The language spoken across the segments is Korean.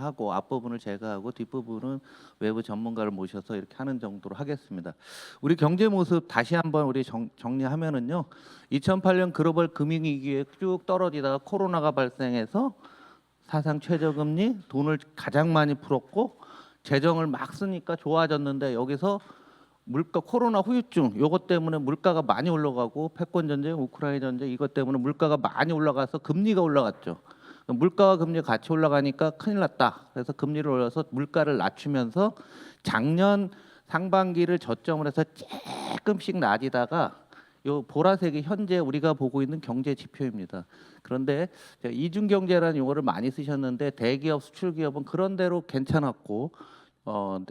하고 앞부분을 제가 하고 뒷부분은 외부 전문가를 모셔서 이렇게 하는 정도로 하겠습니다. 우리 경제 모습 다시 한번 우리 정리하면은요. 2008년 글로벌 금융위기에 쭉 떨어지다가 코로나가 발생해서 사상 최저금리, 돈을 가장 많이 풀었고 재정을 막 쓰니까 좋아졌는데 여기서 물가 코로나 후유증 요것 때문에 물가가 많이 올라가고 패권 전쟁, 우크라이나 전쟁 이것 때문에 물가가 많이 올라가서 금리가 올라갔죠. 물가와 금리 같이 올라가니까 큰일 났다. 그래서 금리를 올려서 물가를 낮추면서 작년 상반기를 저점으로 해서 조금씩 낮이다가 요 보라색이 현재 우리가 보고 있는 경제 지표입니다. 그런데 이중 경제라는 용어를 많이 쓰셨는데 대기업, 수출 기업은 그런 대로 괜찮았고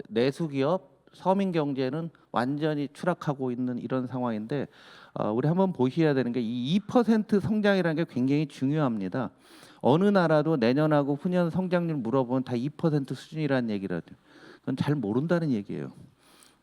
내수 기업, 서민 경제는 완전히 추락하고 있는 이런 상황인데 우리 한번 보셔야 되는 게 이 2% 성장이라는 게 굉장히 중요합니다. 어느 나라도 내년하고 후년 성장률 물어보면 다 2% 수준이라는 얘기를 하죠. 그건 잘 모른다는 얘기예요.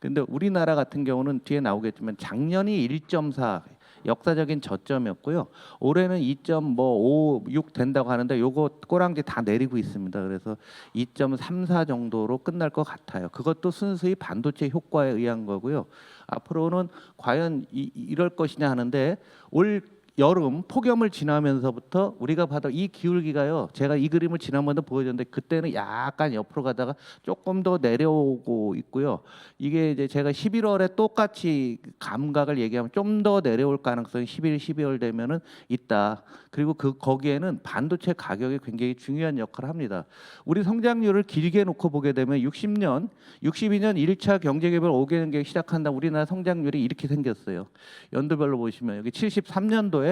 근데 우리나라 같은 경우는 뒤에 나오겠지만 작년이 1.4 역사적인 저점이었고요. 올해는 2.56 된다고 하는데 요거 꼬랑지 다 내리고 있습니다. 그래서 2.34 정도로 끝날 것 같아요. 그것도 순수히 반도체 효과에 의한 거고요. 앞으로는 과연 이럴 것이냐 하는데 올 여름 폭염을 지나면서부터 우리가 봐도 이 기울기가요. 제가 이 그림을 지난번에 보여줬는데 그때는 약간 옆으로 가다가 조금 더 내려오고 있고요. 이게 이제 제가 11월에 똑같이 감각을 얘기하면 좀 더 내려올 가능성이 11, 12월 되면은 있다. 그리고 거기에는 반도체 가격이 굉장히 중요한 역할을 합니다. 우리 성장률을 길게 놓고 보게 되면 62년 1차 경제개발 5개년 시작한다. 우리나라 성장률이 이렇게 생겼어요. 연도별로 보시면 여기 73년도에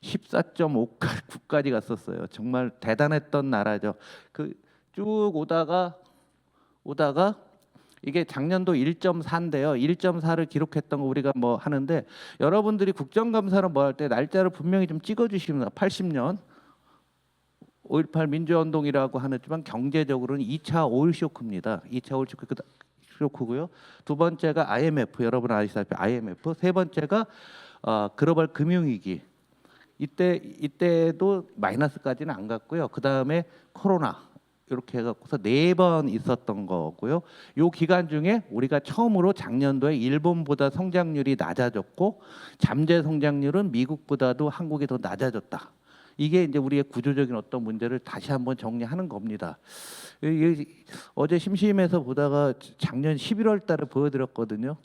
14.5까지 갔었어요. 정말 대단했던 나라죠. 그 쭉 오다가 이게 작년도 1.4인데요. 1.4를 기록했던 거 우리가 뭐 하는데 여러분들이 국정감사를 뭐 할 때 날짜를 분명히 좀 찍어주시면 80년 5.18 민주화운동이라고 하지만 경제적으로는 2차 오일 쇼크입니다. 2차 오일 쇼크고요. 두 번째가 IMF 여러분 아시다시피 IMF. 세 번째가 글로벌 금융위기. 이때도 마이너스까지는 안 갔고요. 그 다음에 코로나 이렇게 해갖고서 4번 있었던 거고요. 요 기간 중에 우리가 처음으로 작년도에 일본보다 성장률이 낮아졌고 잠재 성장률은 미국보다도 한국이 더 낮아졌다. 이게 이제 우리의 구조적인 어떤 문제를 다시 한번 정리하는 겁니다. 어제 심심해서 보다가 작년 11월 달에 보여드렸거든요.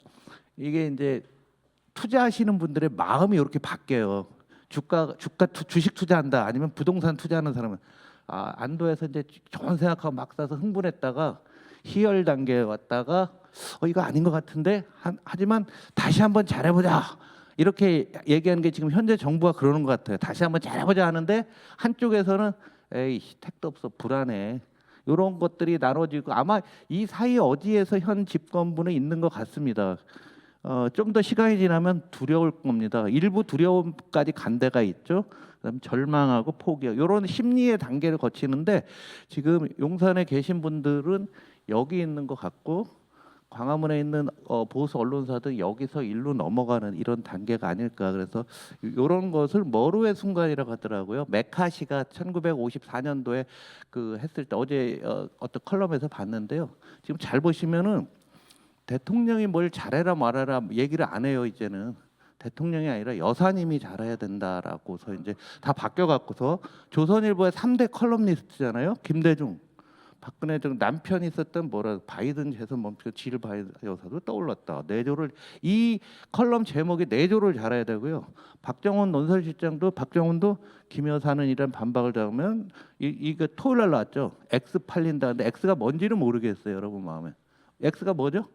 이게 이제 투자하시는 분들의 마음이 이렇게 바뀌어요. 주식 투자한다 아니면 부동산 투자하는 사람은 안도에서 이제 좋은 생각하고 막 사서 흥분했다가 희열 단계에 왔다가 이거 아닌 것 같은데 하지만 다시 한번 잘해보자 이렇게 얘기하는 게 지금 현재 정부가 그러는 것 같아요. 다시 한번 잘해보자 하는데 한쪽에서는 에이 택도 없어 불안해 이런 것들이 나눠지고 아마 이 사이 어디에서 현 집권부는 있는 것 같습니다. 좀 더 시간이 지나면 두려울 겁니다. 일부 두려움까지 간 데가 있죠. 그다음 절망하고 포기 이런 심리의 단계를 거치는데 지금 용산에 계신 분들은 여기 있는 것 같고 광화문에 있는 보수 언론사들 여기서 일로 넘어가는 이런 단계가 아닐까. 그래서 이런 것을 머루의 순간이라고 하더라고요. 메카시가 1954년도에 그 했을 때 어제 어떤 컬럼에서 봤는데요. 지금 잘 보시면은 대통령이 뭘 잘해라 말아라 얘기를 안 해요. 이제는 대통령이 아니라 여사님이 잘해야 된다라고서 이제 다 바뀌어 갖고서 조선일보의 3대 컬럼니스트잖아요. 김대중, 박근혜 등 남편이 있었던 바이든 재선 멈추고 질 바이든 여사도 떠올랐다. 내조를 이 컬럼 제목이 내조를 잘해야 되고요. 박정원 논설실장도 박정원도 김 여사는 이런 반박을 잡으면 이거 토요일 날 나왔죠. X 팔린다는데 X가 뭔지는 모르겠어요. 여러분 마음에 X가 뭐죠?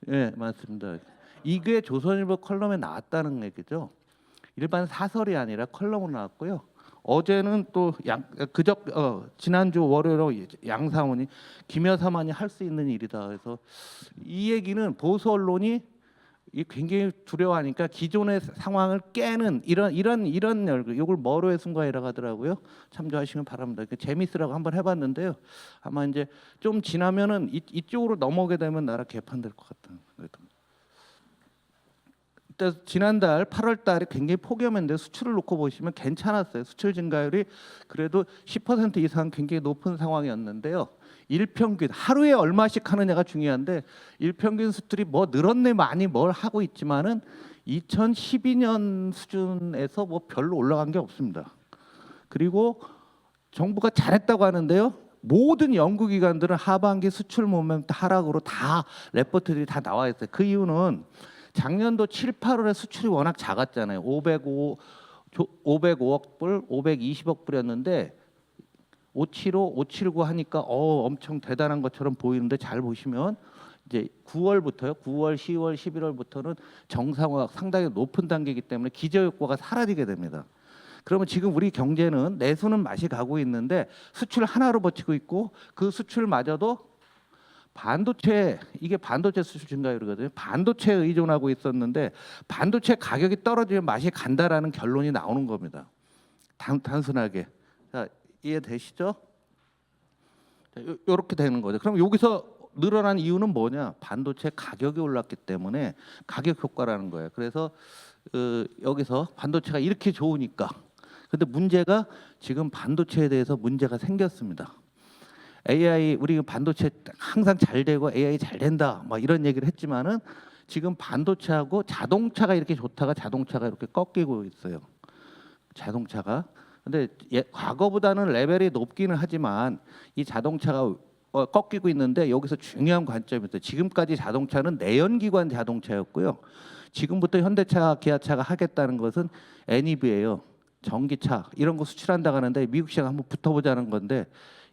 예, 맞습니다. 이게 조선일보 컬럼에 나왔다는 얘기죠. 일반 사설이 아니라 컬럼으로 나왔고요. 어제는 또 지난주 월요일로 양상훈이 김 여사만이 할 수 있는 일이다. 그래서 이 얘기는 보수 언론이 굉장히 두려워하니까 기존의 상황을 깨는 이런 이걸 머루의 순간이라고 하더라고요. 참조하시면 바랍니다. 재미있으라고 한번 해봤는데요. 아마 이제 좀 지나면은 이쪽으로 넘어오게 되면 나라 개판될 것 같다. 그때 지난달 8월 달에 굉장히 폭염했는데 수출을 놓고 보시면 괜찮았어요. 수출 증가율이 그래도 10% 이상 굉장히 높은 상황이었는데요. 일평균 하루에 얼마씩 하느냐가 중요한데 일평균 수출이 뭐 늘었네 많이 뭘 하고 있지만은 2012년 수준에서 뭐 별로 올라간 게 없습니다. 그리고 정부가 잘했다고 하는데요. 모든 연구기관들은 하반기 수출 모멘트 하락으로 다 레포트들이 다 나와 있어요. 그 이유는 작년도 7, 8월에 수출이 워낙 작았잖아요. 505억 불, 520억 불이었는데 575, 579 하니까 엄청 대단한 것처럼 보이는데 잘 보시면 이제 9월부터요. 9월, 10월, 11월부터는 정상화 상당히 높은 단계이기 때문에 기저효과가 사라지게 됩니다. 그러면 지금 우리 경제는 내수는 맛이 가고 있는데 수출 하나로 버티고 있고 그 수출마저도 반도체 이게 반도체 수출 증가율이거든요. 반도체에 의존하고 있었는데 반도체 가격이 떨어지면 맛이 간다라는 결론이 나오는 겁니다. 단순하게 자 이해되시죠? 이렇게 되는 거죠. 그럼 여기서 늘어난 이유는 뭐냐? 반도체 가격이 올랐기 때문에 가격 효과라는 거예요. 그래서 여기서 반도체가 이렇게 좋으니까. 근데 문제가 지금 반도체에 대해서 문제가 생겼습니다. AI 우리 반도체 항상 잘 되고 AI 잘 된다 막 이런 얘기를 했지만은 지금 반도체하고 자동차가 이렇게 좋다가 자동차가 이렇게 꺾이고 있어요. 자동차가. 근데 과거보다는 레벨이 높기는 하지만 이 자동차가 꺾이고 있는데 여기서 중요한 관점이 있어요. 지금까지 자동차는 내연기관 자동차였고요. 지금부터 현대차, 기아차가 하겠다는 것은 NEV예요. 전기차 이런 거 수출한다고 하는데 미국 시장 한번 붙어보자는 건데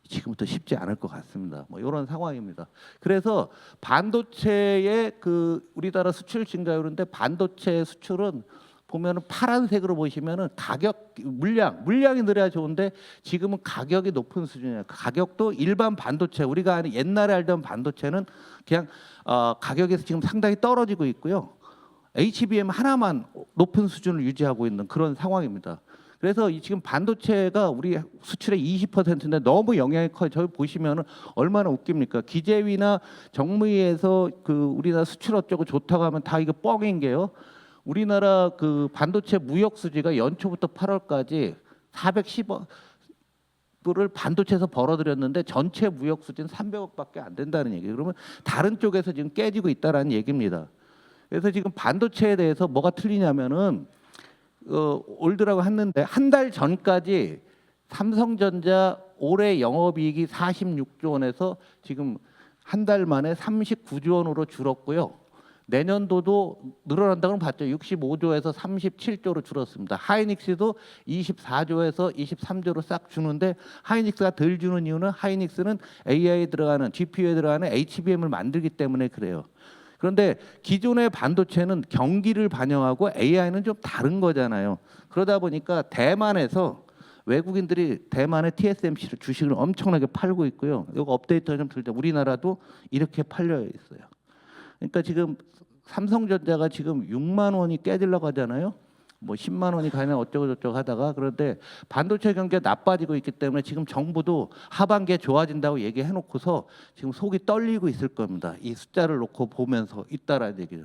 지금부터 쉽지 않을 것 같습니다. 뭐 이런 상황입니다. 그래서 반도체의 그 우리나라 수출 증가율인데 반도체 수출은 보면은 파란색으로 보시면은 가격 물량이 늘어야 좋은데 지금은 가격이 높은 수준이에요. 가격도 일반 반도체 우리가 아는 옛날에 알던 반도체는 그냥 가격에서 지금 상당히 떨어지고 있고요. HBM 하나만 높은 수준을 유지하고 있는 그런 상황입니다. 그래서 지금 반도체가 우리 수출의 20%인데 너무 영향이 커요. 저희 보시면은 얼마나 웃깁니까? 기재위나 정무위에서 그 우리나라 수출 어쩌고 좋다고 하면 다 이거 뻥인 게요. 우리나라 그 반도체 무역 수지가 연초부터 8월까지 410억 불을 반도체에서 벌어들였는데 전체 무역 수지는 300억밖에 안 된다는 얘기예요. 그러면 다른 쪽에서 지금 깨지고 있다라는 얘기입니다. 그래서 지금 반도체에 대해서 뭐가 틀리냐면은 올드라고 했는데 한 달 전까지 삼성전자 올해 영업이익이 46조 원에서 지금 한 달 만에 39조 원으로 줄었고요. 내년도도 늘어난다고 봤죠. 65조에서 37조로 줄었습니다. 하이닉스도 24조에서 23조로 싹 주는데 하이닉스가 덜 주는 이유는 하이닉스는 AI에 들어가는 GPU에 들어가는 HBM을 만들기 때문에 그래요. 그런데 기존의 반도체는 경기를 반영하고 AI는 좀 다른 거잖아요. 그러다 보니까 대만에서 외국인들이 대만의 TSMC를 주식을 엄청나게 팔고 있고요. 이거 업데이터 좀 들자. 우리나라도 이렇게 팔려 있어요. 그러니까 지금 삼성전자가 지금 6만 원이 깨지려고 하잖아요. 뭐 10만 원이 가면 어쩌고 저쩌고 하다가 그런데 반도체 경기가 나빠지고 있기 때문에 지금 정부도 하반기에 좋아진다고 얘기해 놓고서 지금 속이 떨리고 있을 겁니다. 이 숫자를 놓고 보면서 있다라는 얘기죠.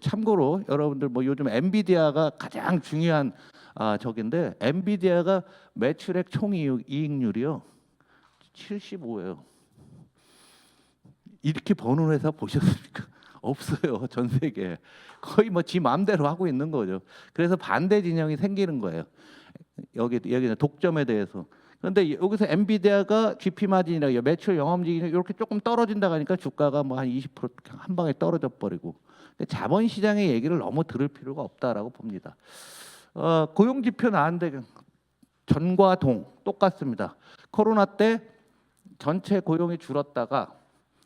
참고로 여러분들 뭐 요즘 엔비디아가 가장 중요한 적인데 엔비디아가 매출액 총이익률이요 75예요. 이렇게 버는 회사 보셨습니까? 없어요. 전 세계에. 거의 뭐 지 마음대로 하고 있는 거죠. 그래서 반대 진영이 생기는 거예요. 여기는 독점에 대해서. 그런데 여기서 엔비디아가 GP 마진이나 매출 영업이익이 이렇게 조금 떨어진다 하니까 주가가 뭐 한 20%한 방에 떨어져 버리고. 자본 시장의 얘기를 너무 들을 필요가 없다라고 봅니다. 고용 지표 나왔는데 전과 동 똑같습니다. 코로나 때 전체 고용이 줄었다가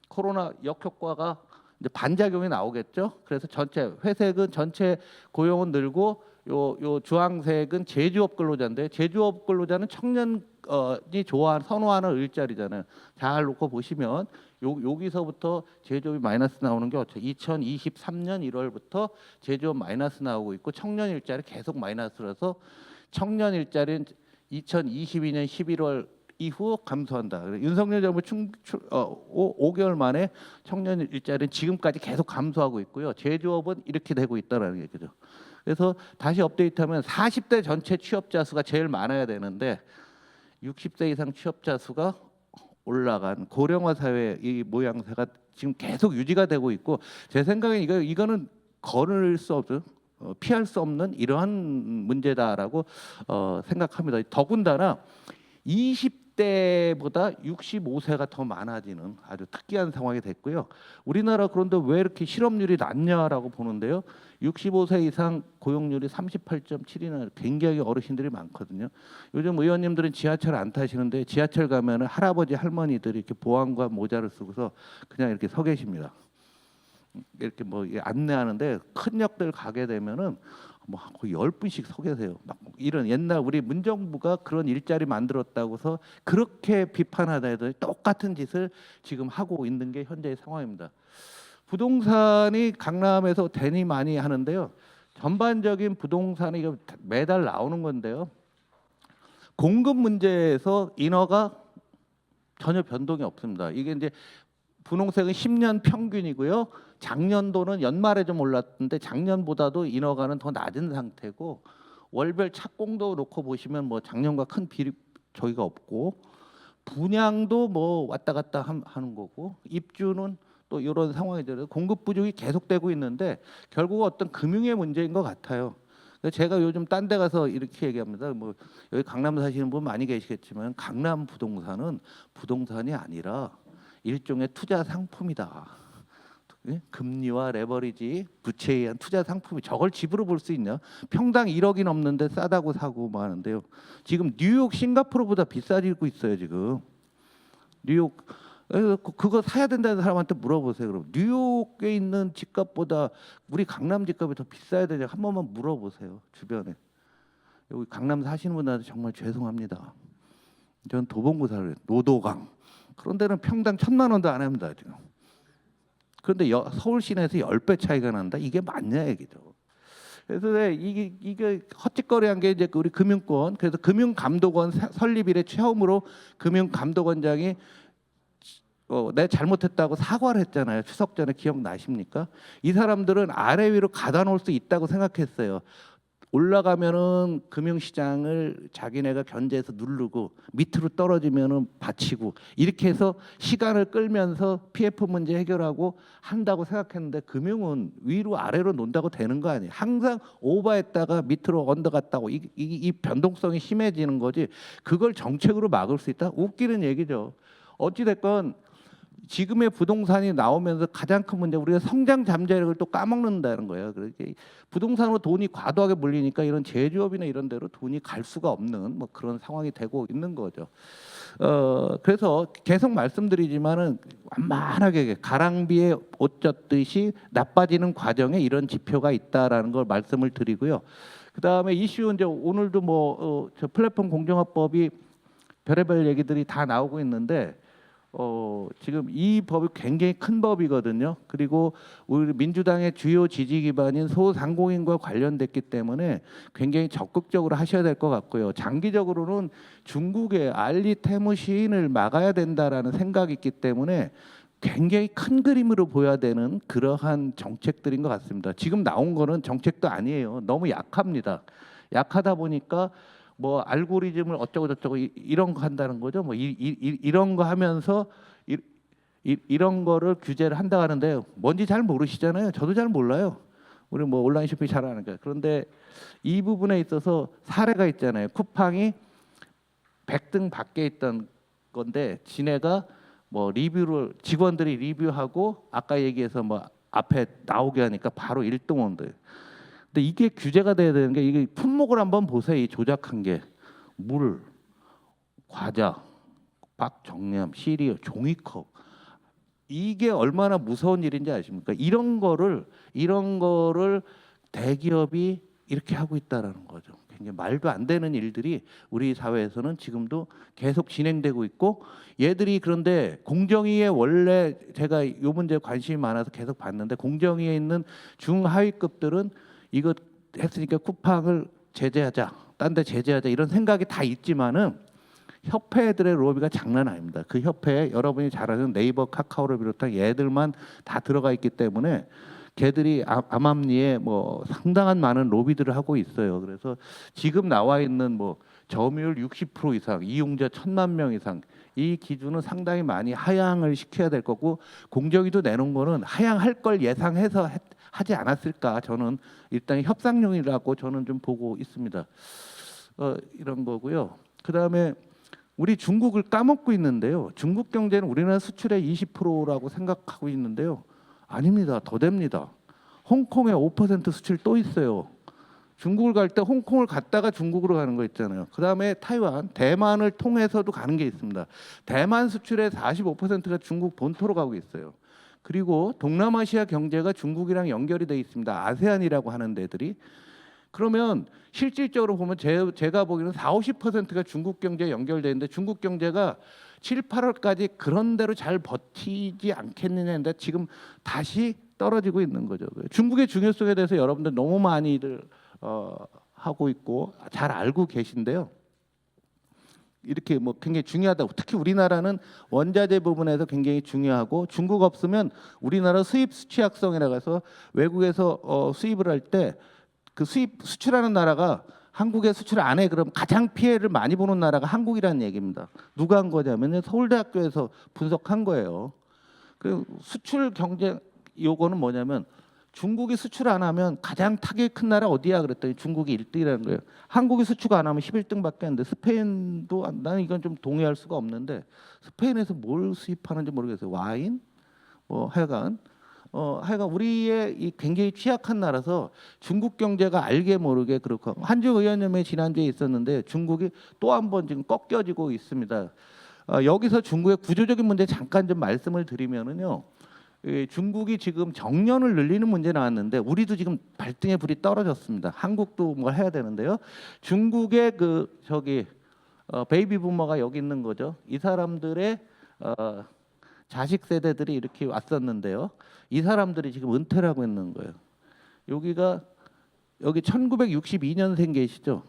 코로나 역효과가 이제 반작용이 나오겠죠. 그래서 전체 회색은 전체 고용은 늘고 요 주황색은 제조업 근로자인데 제조업 근로자는 청년이 선호하는 일자리잖아요. 잘 놓고 보시면 여기서부터 제조업이 마이너스 나오는 게 어떻게? 2023년 1월부터 제조업 마이너스 나오고 있고 청년 일자리 계속 마이너스라서 청년 일자리는 2022년 11월 이후 감소한다. 윤석열 정부 5개월 만에 청년 일자리는 지금까지 계속 감소하고 있고요. 제조업은 이렇게 되고 있다라는 얘기죠. 그래서 다시 업데이트하면 40대 전체 취업자 수가 제일 많아야 되는데 60세 이상 취업자 수가 올라간 고령화 사회 이 모양새가 지금 계속 유지가 되고 있고 제 생각에 이거는 거를 수 없는 피할 수 없는 이러한 문제다라고 생각합니다. 더군다나 20대보다 65세가 더 많아지는 아주 특이한 상황이 됐고요. 우리나라 그런데 왜 이렇게 실업률이 낮냐라고 보는데요. 65세 이상 고용률이 38.7이나 굉장히 어르신들이 많거든요. 요즘 의원님들은 지하철 안 타시는데 지하철 가면은 할아버지 할머니들이 이렇게 보안과 모자를 쓰고서 그냥 이렇게 서 계십니다. 이렇게 뭐 안내하는데 큰 역들 가게 되면은 뭐 거의 10분씩 서 계세요. 막 이런 옛날 우리 문정부가 그런 일자리 만들었다고서 그렇게 비판하다 해도 똑같은 짓을 지금 하고 있는 게 현재의 상황입니다. 부동산이 강남에서 대니 많이 하는데요. 전반적인 부동산이 이거 매달 나오는 건데요. 공급 문제에서 인허가 전혀 변동이 없습니다. 이게 이제 분홍색은 10년 평균이고요. 작년도는 연말에 좀 올랐는데 작년보다도 인허가는 더 낮은 상태고 월별 착공도 놓고 보시면 뭐 작년과 큰 저희가 없고 분양도 뭐 왔다 갔다 하는 거고 입주는 또 이런 상황이 들어서 공급 부족이 계속되고 있는데 결국 어떤 금융의 문제인 것 같아요. 제가 요즘 딴 데 가서 이렇게 얘기합니다. 뭐 여기 강남 사시는 분 많이 계시겠지만 강남 부동산은 부동산이 아니라 일종의 투자 상품이다. 금리와 레버리지, 부채에 의한 투자 상품이 저걸 집으로 볼 수 있냐? 평당 1억이 넘는데 싸다고 사고 뭐 하는데요. 지금 뉴욕, 싱가포르보다 비싸지고 있어요 지금. 뉴욕 그거 사야 된다는 사람한테 물어보세요. 그럼 뉴욕에 있는 집값보다 우리 강남 집값이 더 비싸야 되냐? 한 번만 물어보세요 주변에. 여기 강남 사시는 분들한테 정말 죄송합니다. 전 도봉구 살아요. 노도강. 그런 데는 평당 1,000만 원도 안 합니다 지금. 그런데 서울 시내에서 10배 차이가 난다. 이게 맞냐 얘기죠. 그래서 이게 헛짓거리한 게 이제 우리 금융권. 그래서 금융감독원 설립 이래 처음으로 금융감독원장이 내가 잘못했다고 사과를 했잖아요. 추석 전에 기억나십니까? 이 사람들은 아래 위로 가다 놓을 수 있다고 생각했어요. 올라가면은 금융시장을 자기네가 견제해서 누르고 밑으로 떨어지면은 받치고 이렇게 해서 시간을 끌면서 PF 문제 해결하고 한다고 생각했는데 금융은 위로 아래로 논다고 되는 거 아니에요. 항상 오버했다가 밑으로 언더갔다고 이 변동성이 심해지는 거지. 그걸 정책으로 막을 수 있다? 웃기는 얘기죠. 어찌 됐건 지금의 부동산이 나오면서 가장 큰 문제 우리가 성장 잠재력을 또 까먹는다는 거예요. 그렇게 부동산으로 돈이 과도하게 몰리니까 이런 제조업이나 이런 데로 돈이 갈 수가 없는 뭐 그런 상황이 되고 있는 거죠. 그래서 계속 말씀드리지만은 완만하게 가랑비에 옷 젖듯이 나빠지는 과정에 이런 지표가 있다라는 걸 말씀을 드리고요. 그다음에 이슈 이제 오늘도 뭐 저 플랫폼 공정화법이 별의별 얘기들이 다 나오고 있는데. 지금 이 법이 굉장히 큰 법이거든요. 그리고 우리 민주당의 주요 지지 기반인 소상공인과 관련됐기 때문에 굉장히 적극적으로 하셔야 될 것 같고요. 장기적으로는 중국의 알리테무 시인을 막아야 된다라는 생각이 있기 때문에 굉장히 큰 그림으로 보여야 되는 그러한 정책들인 것 같습니다. 지금 나온 거는 정책도 아니에요. 너무 약합니다. 약하다 보니까 뭐 알고리즘을 어쩌고 저쩌고 이런 거 한다는 거죠. 뭐 이런 거 하면서 이런 거를 규제를 한다 하는데 뭔지 잘 모르시잖아요. 저도 잘 몰라요. 우리 뭐 온라인 쇼핑 잘 아니까. 그런데 이 부분에 있어서 사례가 있잖아요. 쿠팡이 100등 밖에 있던 건데 지네가 뭐 리뷰를 직원들이 리뷰하고 아까 얘기해서 뭐 앞에 나오게 하니까 바로 1등 온대. 근데 이게 규제가 돼야 되는 게 이게 품목을 한번 보세요. 이 조작한 게 물, 과자, 밥 정리함, 시리얼, 종이컵 이게 얼마나 무서운 일인지 아십니까? 이런 거를 대기업이 이렇게 하고 있다라는 거죠. 굉장히 말도 안 되는 일들이 우리 사회에서는 지금도 계속 진행되고 있고 얘들이 그런데 공정위에 원래 제가 이 문제에 관심이 많아서 계속 봤는데 공정위에 있는 중하위급들은 이거 했으니까 쿠팡을 제재하자, 딴 데 제재하자 이런 생각이 다 있지만은 협회들의 로비가 장난 아닙니다. 그 협회에 여러분이 잘 아는 네이버, 카카오를 비롯한 얘들만 다 들어가 있기 때문에 걔들이 암암리에 뭐 상당한 많은 로비들을 하고 있어요. 그래서 지금 나와 있는 뭐 점유율 60% 이상, 이용자 1,000만 명 이상 이 기준은 상당히 많이 하향을 시켜야 될 거고, 공정위도 내놓은 거는 하향할 걸 예상해서 하지 않았을까, 저는 일단 협상용이라고 저는 좀 보고 있습니다. 이런 거고요. 그다음에 우리 중국을 까먹고 있는데요. 중국 경제는 우리나라 수출의 20%라고 생각하고 있는데요. 아닙니다. 더 됩니다. 홍콩에 5% 수출 또 있어요. 중국을 갈 때 홍콩을 갔다가 중국으로 가는 거 있잖아요. 그다음에 타이완, 대만을 통해서도 가는 게 있습니다. 대만 수출의 45%가 중국 본토로 가고 있어요. 그리고 동남아시아 경제가 중국이랑 연결이 돼 있습니다. 아세안이라고 하는 데들이. 그러면 실질적으로 보면 제가 보기에는 40~50%가 중국 경제에 연결되는데, 중국 경제가 7, 8월까지 그런 대로 잘 버티지 않겠느냐 했는데 지금 다시 떨어지고 있는 거죠. 중국의 중요성에 대해서 여러분들 너무 많이들 하고 있고 잘 알고 계신데요. 이렇게 뭐 굉장히 중요하다고, 특히 우리나라는 원자재 부분에서 굉장히 중요하고, 중국 없으면 우리나라 수입 수취약성이라고 해서 외국에서 수입을 할 때 그 수출하는 나라가 한국에 수출 안 해, 그럼 가장 피해를 많이 보는 나라가 한국이라는 얘기입니다. 누가 한 거냐면 서울대학교에서 분석한 거예요. 그 수출 경쟁 요거는 뭐냐면, 중국이 수출 안 하면 가장 타격이 큰 나라 어디야 그랬더니 중국이 1등이라는 거예요. 한국이 수출 안 하면 11등밖에 안 돼. 스페인도, 나는 이건 좀 동의할 수가 없는데, 스페인에서 뭘 수입하는지 모르겠어요. 와인? 뭐 하여간 우리의 이 굉장히 취약한 나라서 중국 경제가 알게 모르게 그렇고, 한중 의원님의 지난주에 있었는데 중국이 또 한 번 지금 꺾여지고 있습니다. 여기서 중국의 구조적인 문제 잠깐 좀 말씀을 드리면은요. 중국이 지금 정년을 늘리는 문제 나왔는데 우리도 지금 발등에 불이 떨어졌습니다. 한국도 뭘 해야 되는데요. 중국의 베이비 부머가 여기 있는 거죠. 이 사람들의 자식 세대들이 이렇게 왔었는데요. 이 사람들이 지금 은퇴를 하고 있는 거예요. 여기 1962년생 계시죠?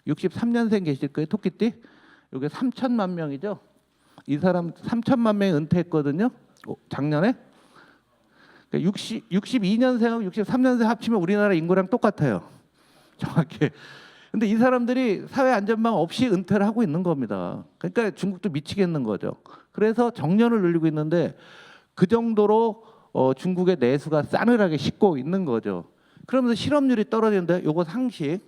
63년생 계실 거예요. 토끼띠. 여기 3천만 명이죠. 이 사람 3천만 명이 은퇴했거든요. 작년에. 62년생하고 63년생 합치면 우리나라 인구랑 똑같아요. 정확히. 근데 이 사람들이 사회 안전망 없이 은퇴를 하고 있는 겁니다. 그러니까 중국도 미치겠는 거죠. 그래서 정년을 늘리고 있는데 그 정도로 중국의 내수가 싸늘하게 식고 있는 거죠. 그러면서 실업률이 떨어지는데, 요거 상식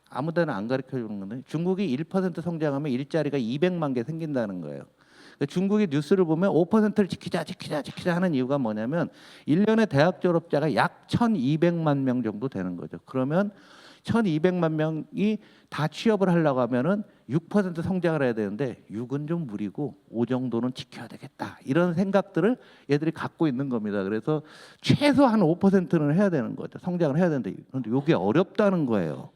아무 데나 안 가르쳐 주는 건데, 중국이 1% 성장하면 일자리가 200만 개 생긴다는 거예요. 중국의 뉴스를 보면 5%를 지키자 하는 이유가 뭐냐면 1년에 대학 졸업자가 약 1,200만 명 정도 되는 거죠. 그러면 1,200만 명이 다 취업을 하려고 하면은 6% 성장을 해야 되는데 6은 좀 무리고 5 정도는 지켜야 되겠다, 이런 생각들을 얘들이 갖고 있는 겁니다. 그래서 최소한 5%는 해야 되는 거죠. 성장을 해야 되는데, 그런데 이게 어렵다는 거예요.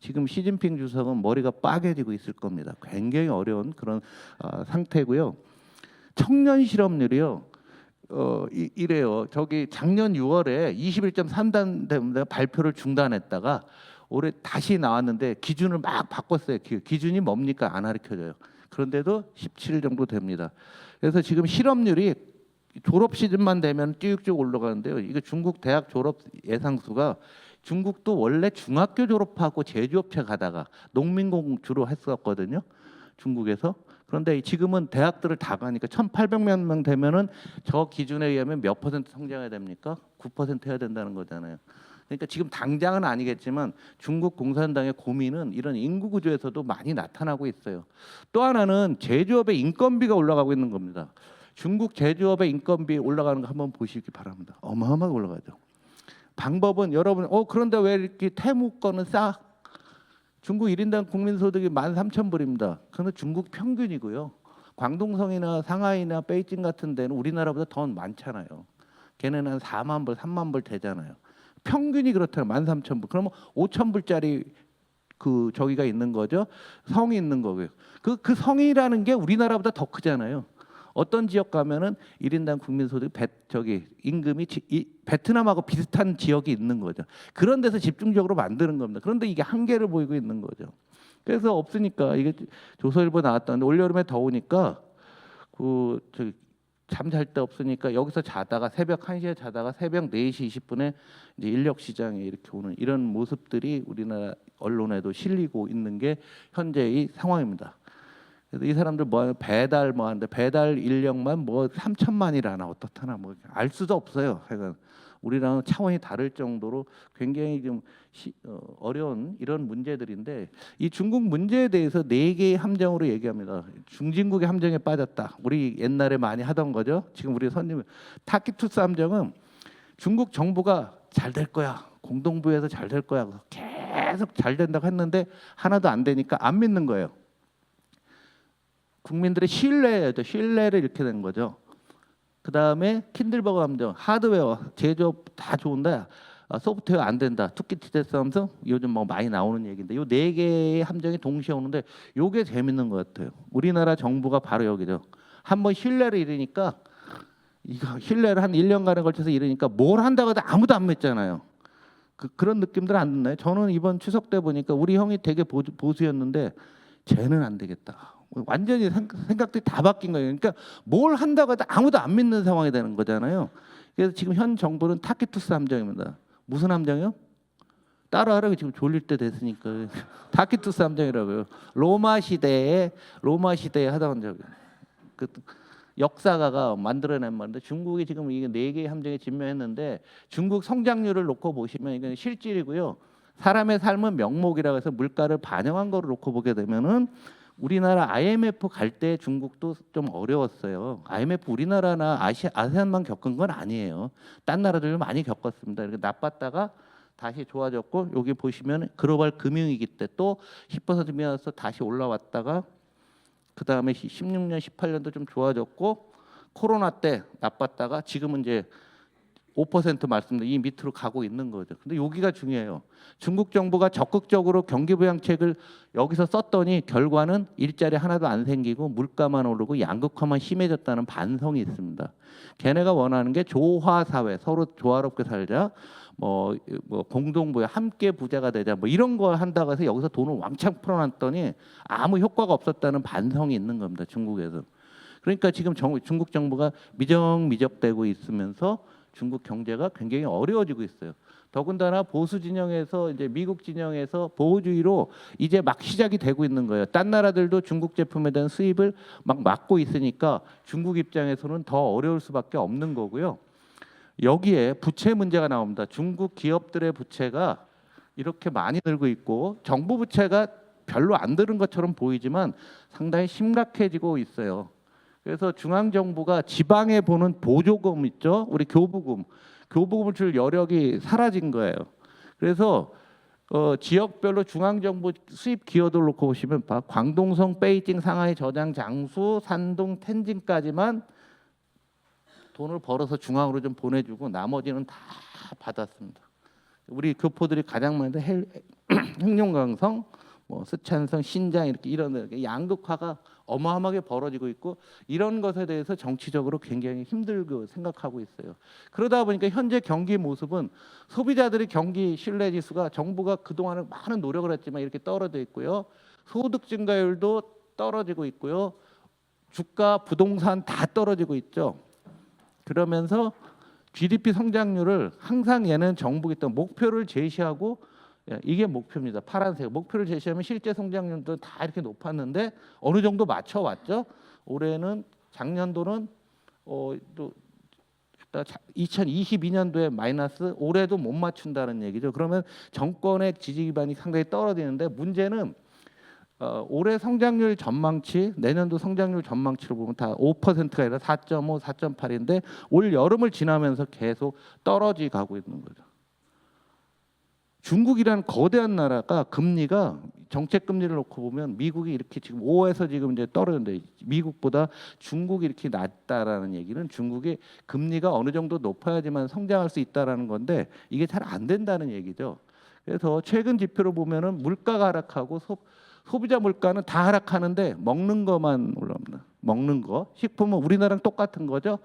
지금 시진핑 주석은 머리가 빠개지고 있을 겁니다. 굉장히 어려운 그런 상태고요. 청년 실업률이요. 이래요. 작년 6월에 21.3% 발표를 중단했다가 올해 다시 나왔는데 기준을 막 바꿨어요. 기준이 뭡니까? 안 가르쳐줘요. 그런데도 17 정도 됩니다. 그래서 지금 실업률이 졸업 시즌만 되면 쭉쭉 올라가는데요. 이거 중국 대학 졸업 예상수가, 중국도 원래 중학교 졸업하고 제조업체 가다가 농민공 주로 했었거든요. 중국에서. 그런데 지금은 대학들을 다 가니까 1,800만 명 되면은 저 기준에 의하면 몇 퍼센트 성장해야 됩니까? 9% 해야 된다는 거잖아요. 그러니까 지금 당장은 아니겠지만 중국 공산당의 고민은 이런 인구 구조에서도 많이 나타나고 있어요. 또 하나는 제조업의 인건비가 올라가고 있는 겁니다. 중국 제조업의 인건비 올라가는 거 한번 보시기 바랍니다. 어마어마하게 올라가죠. 방법은 여러분, 그런데 왜 이렇게 태무 거는 싸? 중국 1인당 국민소득이 13,000불입니다. 그런데 중국 평균이고요. 광동성이나 상하이나 베이징 같은 데는 우리나라보다 더 많잖아요. 걔네는 한 4만 불, 3만 불 되잖아요. 평균이 그렇다면 13,000불. 그러면 5,000불짜리 저기가 있는 거죠. 성이 있는 거고요. 그 성이라는 게 우리나라보다 더 크잖아요. 어떤 지역 가면은 1인당 국민소득 임금이 베트남하고 비슷한 지역이 있는 거죠. 그런 데서 집중적으로 만드는 겁니다. 그런데 이게 한계를 보이고 있는 거죠. 그래서 없으니까 이게 조선일보 나왔다는데 올여름에 더우니까 그 저기 잠잘 데 없으니까 여기서 자다가 새벽 1시에 자다가 새벽 4시 20분에 이제 인력 시장에 이렇게 오는 이런 모습들이 우리나라 언론에도 실리고 있는 게 현재의 상황입니다. 그래서 이 사람들 뭐 하는 배달 뭐 하는데 배달 인력만 뭐 3천만이라나 어떻다나 뭐 알 수도 없어요. 하여간 우리랑은 차원이 다를 정도로 굉장히 좀 어려운 이런 문제들인데 이 중국 문제에 대해서 4개의 함정으로 얘기합니다. 중진국의 함정에 빠졌다. 우리 옛날에 많이 하던 거죠. 지금 우리 선님 타키투스 함정은 중국 정부가 잘 될 거야. 공동부에서 잘 될 거야. 계속 잘 된다고 했는데 하나도 안 되니까 안 믿는 거예요. 국민들의 신뢰를 이렇게 된 거죠. 그 다음에 킨들버거 함정, 하드웨어 제조업 다 좋은데 소프트웨어 안 된다. 투키티데스 함정 요즘 뭐 많이 나오는 얘기인데 요 4개의 함정이 동시에 오는데 요게 재밌는 것 같아요. 우리나라 정부가 바로 여기죠. 한번 신뢰를 잃으니까 이거 신뢰를 한 1년간에 걸쳐서 잃으니까 뭘 한다고 해도 아무도 안 믿잖아요. 그런 느낌들 안 듣나요? 저는 이번 추석 때 보니까 우리 형이 되게 보수였는데 쟤는 안 되겠다. 완전히 생각들이 다 바뀐 거예요. 그러니까 뭘 한다고 해도 아무도 안 믿는 상황이 되는 거잖아요. 그래서 지금 현 정부는 타키투스 함정입니다. 무슨 함정이요? 따라하라고 지금 졸릴 때 됐으니까 타키투스 함정이라고요. 로마 시대에 하던 적 그 역사가가 만들어낸 말인데 중국이 지금 이게 4개의 함정에 직면했는데 중국 성장률을 놓고 보시면 이건 실질이고요. 사람의 삶은 명목이라고 해서 물가를 반영한 거를 놓고 보게 되면은 우리나라 IMF 갈 때 중국도 좀 어려웠어요. IMF 우리나라나 아세안만 겪은 건 아니에요. 딴 나라들도 많이 겪었습니다. 이렇게 나빴다가 다시 좋아졌고 여기 보시면 글로벌 금융위기 때 또 10% 미만에서 다시 올라왔다가 그 다음에 16년, 18년도 좀 좋아졌고 코로나 때 나빴다가 지금은 이제 5% 말씀드린 이 밑으로 가고 있는 거죠. 근데 여기가 중요해요. 중국 정부가 적극적으로 경기 부양책을 여기서 썼더니 결과는 일자리 하나도 안 생기고 물가만 오르고 양극화만 심해졌다는 반성이 있습니다. 걔네가 원하는 게 조화 사회, 서로 조화롭게 살자, 뭐 공동부에 함께 부자가 되자, 뭐 이런 거 한다고 해서 여기서 돈을 왕창 풀어놨더니 아무 효과가 없었다는 반성이 있는 겁니다. 중국에서. 그러니까 지금 중국 정부가 미적미적되고 있으면서 중국 경제가 굉장히 어려워지고 있어요. 더군다나 보수 진영에서 이제 미국 진영에서 보호주의로 이제 막 시작이 되고 있는 거예요. 딴 나라들도 중국 제품에 대한 수입을 막 막고 있으니까 중국 입장에서는 더 어려울 수밖에 없는 거고요. 여기에 부채 문제가 나옵니다. 중국 기업들의 부채가 이렇게 많이 늘고 있고 정부 부채가 별로 안 늘은 것처럼 보이지만 상당히 심각해지고 있어요. 그래서 중앙 정부가 지방에 보는 보조금 있죠, 우리 교부금을 줄 여력이 사라진 거예요. 그래서 지역별로 중앙 정부 수입 기여도를 놓고 보시면 광동성, 베이징, 상하이, 저장, 장수, 산둥, 텐진까지만 돈을 벌어서 중앙으로 좀 보내주고 나머지는 다 받았습니다. 우리 교포들이 가장 많은데 횡령강성, 뭐 스촨성, 신장 이런 양극화가 어마어마하게 벌어지고 있고 이런 것에 대해서 정치적으로 굉장히 힘들고 생각하고 있어요. 그러다 보니까 현재 경기 모습은 소비자들의 경기 신뢰 지수가 정부가 그동안은 많은 노력을 했지만 이렇게 떨어져 있고요. 소득 증가율도 떨어지고 있고요. 주가, 부동산 다 떨어지고 있죠. 그러면서 GDP 성장률을 항상 얘는 정부가 있던 목표를 제시하고 이게 목표입니다. 파란색 목표를 제시하면 실제 성장률도 다 이렇게 높았는데 어느 정도 맞춰왔죠. 올해는 작년도는 또 2022년도에 마이너스, 올해도 못 맞춘다는 얘기죠. 그러면 정권의 지지 기반이 상당히 떨어지는데 문제는 올해 성장률 전망치, 내년도 성장률 전망치를 보면 다 5%가 아니라 4.5, 4.8인데 올 여름을 지나면서 계속 떨어지고 있는 거죠. 중국이라는 거대한 나라가 금리가 정책 금리를 놓고 보면 미국이 이렇게 지금 5에서 지금 이제 떨어졌는데 미국보다 중국이 이렇게 낮다라는 얘기는 중국의 금리가 어느 정도 높아야지만 성장할 수 있다라는 건데 이게 잘 안 된다는 얘기죠. 그래서 최근 지표를 보면은 물가가 하락하고 소비자 물가는 다 하락하는데 먹는 것만 올라옵니다. 먹는 거, 식품은 우리나라랑 똑같은 거죠.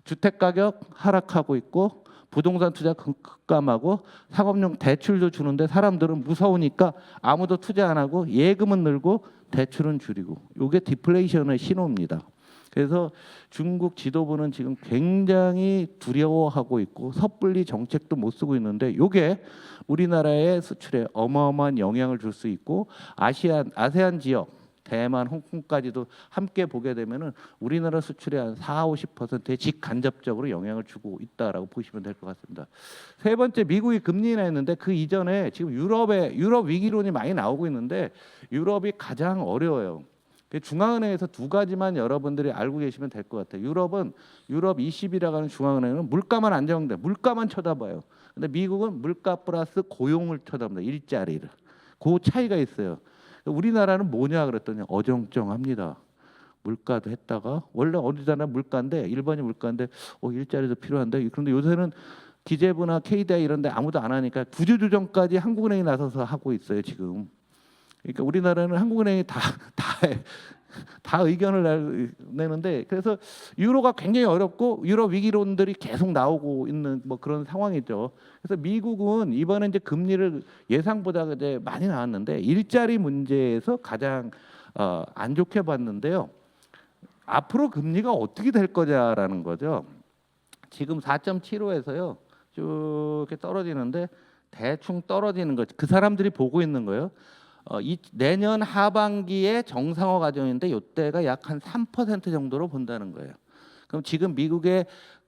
주택 가격 하락하고 있고 부동산 투자 급감하고 상업용 대출도 주는데 사람들은 무서우니까 아무도 투자 안 하고 예금은 늘고 대출은 줄이고 이게 디플레이션의 신호입니다. 그래서 중국 지도부는 지금 굉장히 두려워하고 있고 섣불리 정책도 못 쓰고 있는데 이게 우리나라의 수출에 어마어마한 영향을 줄 수 있고 아세안 지역 대만, 홍콩까지도 함께 보게 되면은 우리나라 수출의 한 40~50%에 직간접적으로 영향을 주고 있다라고 보시면 될 것 같습니다. 세 번째, 미국이 금리 인하했는데 그 이전에 지금 유럽 위기론이 많이 나오고 있는데 유럽이 가장 어려워요. 중앙은행에서 두 가지만 여러분들이 알고 계시면 될 것 같아요. 유럽은 유럽 20이라고 하는 중앙은행은 물가만 안정돼, 물가만 쳐다봐요. 근데 미국은 물가 플러스 고용을 쳐다봅니다. 일자리를. 그 차이가 있어요. 우리나라는 뭐냐 그랬더니 어정쩡합니다. 물가도 했다가 원래 어디서나 물가인데 일본이 물가인데 일자리도 필요한데 그런데 요새는 기재부나 KDI 이런 데 아무도 안 하니까 구조조정까지 한국은행이 나서서 하고 있어요 지금. 그러니까 우리나라는 한국은행이 다 의견을 내는데 그래서 유로가 굉장히 어렵고 유럽 위기론들이 계속 나오고 있는 뭐 그런 상황이죠. 그래서 미국은 이번에 이제 금리를 예상보다 이제 많이 나왔는데 일자리 문제에서 가장 안 좋게 봤는데요. 앞으로 금리가 어떻게 될 거냐라는 거죠. 지금 4.75에서요 쭉 이렇게 떨어지는데 대충 떨어지는 거 그 사람들이 보고 있는 거예요. 내년 하반기에 정상화 과정인데 이때가 약 한 3% 정도로 본다는 거예요. 그럼 지금 미국의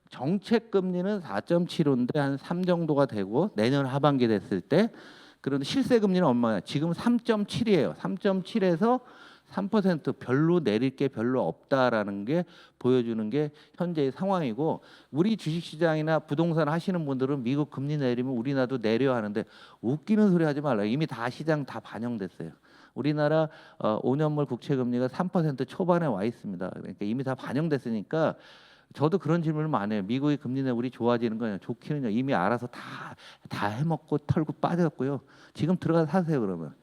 정책 금리는 4.75인데 한 3 정도가 되고 내년 하반기 됐을 때 그런데 실세 금리는 얼마냐? 지금 3.7이에요. 3.7에서 3% 별로 내릴 게 별로 없다라는 게 보여주는 게 현재의 상황이고 우리 주식시장이나 부동산 하시는 분들은 미국 금리 내리면 우리나라도 내려 하는데 웃기는 소리 하지 말라요. 이미 다 시장 다 반영됐어요. 우리나라 5년물 국채 금리가 3% 초반에 와 있습니다. 그러니까 이미 다 반영됐으니까 저도 그런 질문을 많이 해요. 미국의 금리 내 우리 좋아지는 거냐? 좋기는요. 이미 알아서 다 해먹고 털고 빠졌고요. 지금 들어가서 사세요 그러면.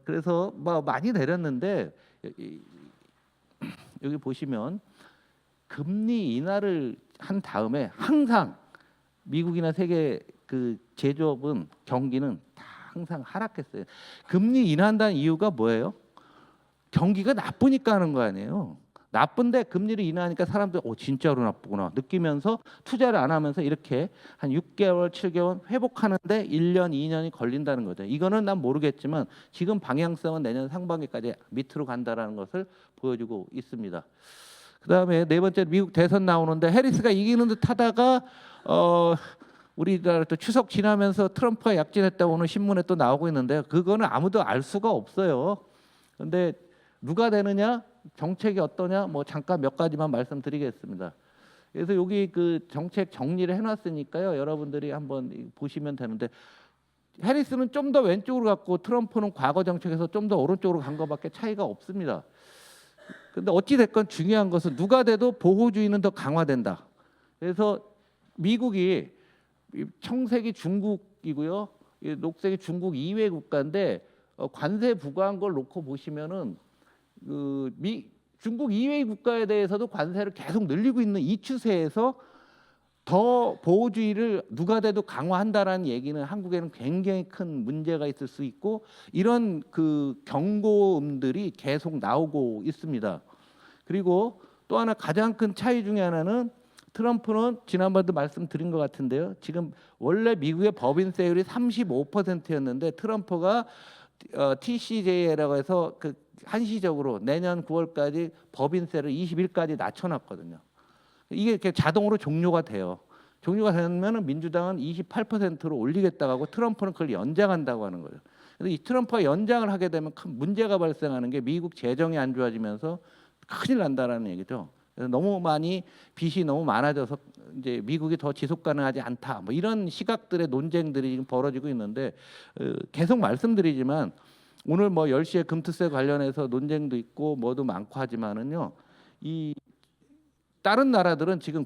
그래서 뭐 많이 내렸는데 여기 보시면 금리 인하를 한 다음에 항상 미국이나 세계 그 제조업은 경기는 다 항상 하락했어요. 금리 인하한다는 이유가 뭐예요? 경기가 나쁘니까 하는 거 아니에요. 나쁜데 금리를 인하하니까 사람들 진짜로 나쁘구나 느끼면서 투자를 안 하면서 이렇게 한 6개월, 7개월 회복하는데 1년, 2년이 걸린다는 거죠. 이거는 난 모르겠지만 지금 방향성은 내년 상반기까지 밑으로 간다라는 것을 보여주고 있습니다. 그다음에 네 번째 미국 대선 나오는데 해리스가 이기는 듯 하다가 우리나라 또 추석 지나면서 트럼프가 약진했다고 오늘 신문에 또 나오고 있는데 그거는 아무도 알 수가 없어요. 근데 누가 되느냐? 정책이 어떠냐? 뭐 잠깐 몇 가지만 말씀드리겠습니다. 그래서 여기 그 정책 정리를 해놨으니까요. 여러분들이 한번 보시면 되는데 해리스는 좀 더 왼쪽으로 갔고 트럼프는 과거 정책에서 좀 더 오른쪽으로 간 것밖에 차이가 없습니다. 근데 어찌 됐건 중요한 것은 누가 돼도 보호주의는 더 강화된다. 그래서 미국이 청색이 중국이고요. 녹색이 중국 이외 국가인데 관세 부과한 걸 놓고 보시면은 중국 이외의 국가에 대해서도 관세를 계속 늘리고 있는 이 추세에서 더 보호주의를 누가 돼도 강화한다라는 얘기는 한국에는 굉장히 큰 문제가 있을 수 있고 이런 그 경고음들이 계속 나오고 있습니다. 그리고 또 하나 가장 큰 차이 중에 하나는 트럼프는 지난번에도 말씀드린 것 같은데요. 지금 원래 미국의 법인세율이 35%였는데 트럼프가 TCJ라고 해서 그 한시적으로 내년 9월까지 법인세를 21까지 낮춰놨거든요. 이게 이렇게 자동으로 종료가 돼요. 종료가 되면은 민주당은 28%로 올리겠다고 하고 트럼프는 그걸 연장한다고 하는 거죠. 그래서 이 트럼프가 연장을 하게 되면 큰 문제가 발생하는 게 미국 재정이 안 좋아지면서 큰일 난다라는 얘기죠. 그래서 너무 많이 빚이 너무 많아져서 이제 미국이 더 지속 가능하지 않다. 뭐 이런 시각들의 논쟁들이 지금 벌어지고 있는데 계속 말씀드리지만 오늘 뭐 10시에 금투세 관련해서 논쟁도 있고 뭐도 많고 하지만은요. 이 다른 나라들은 지금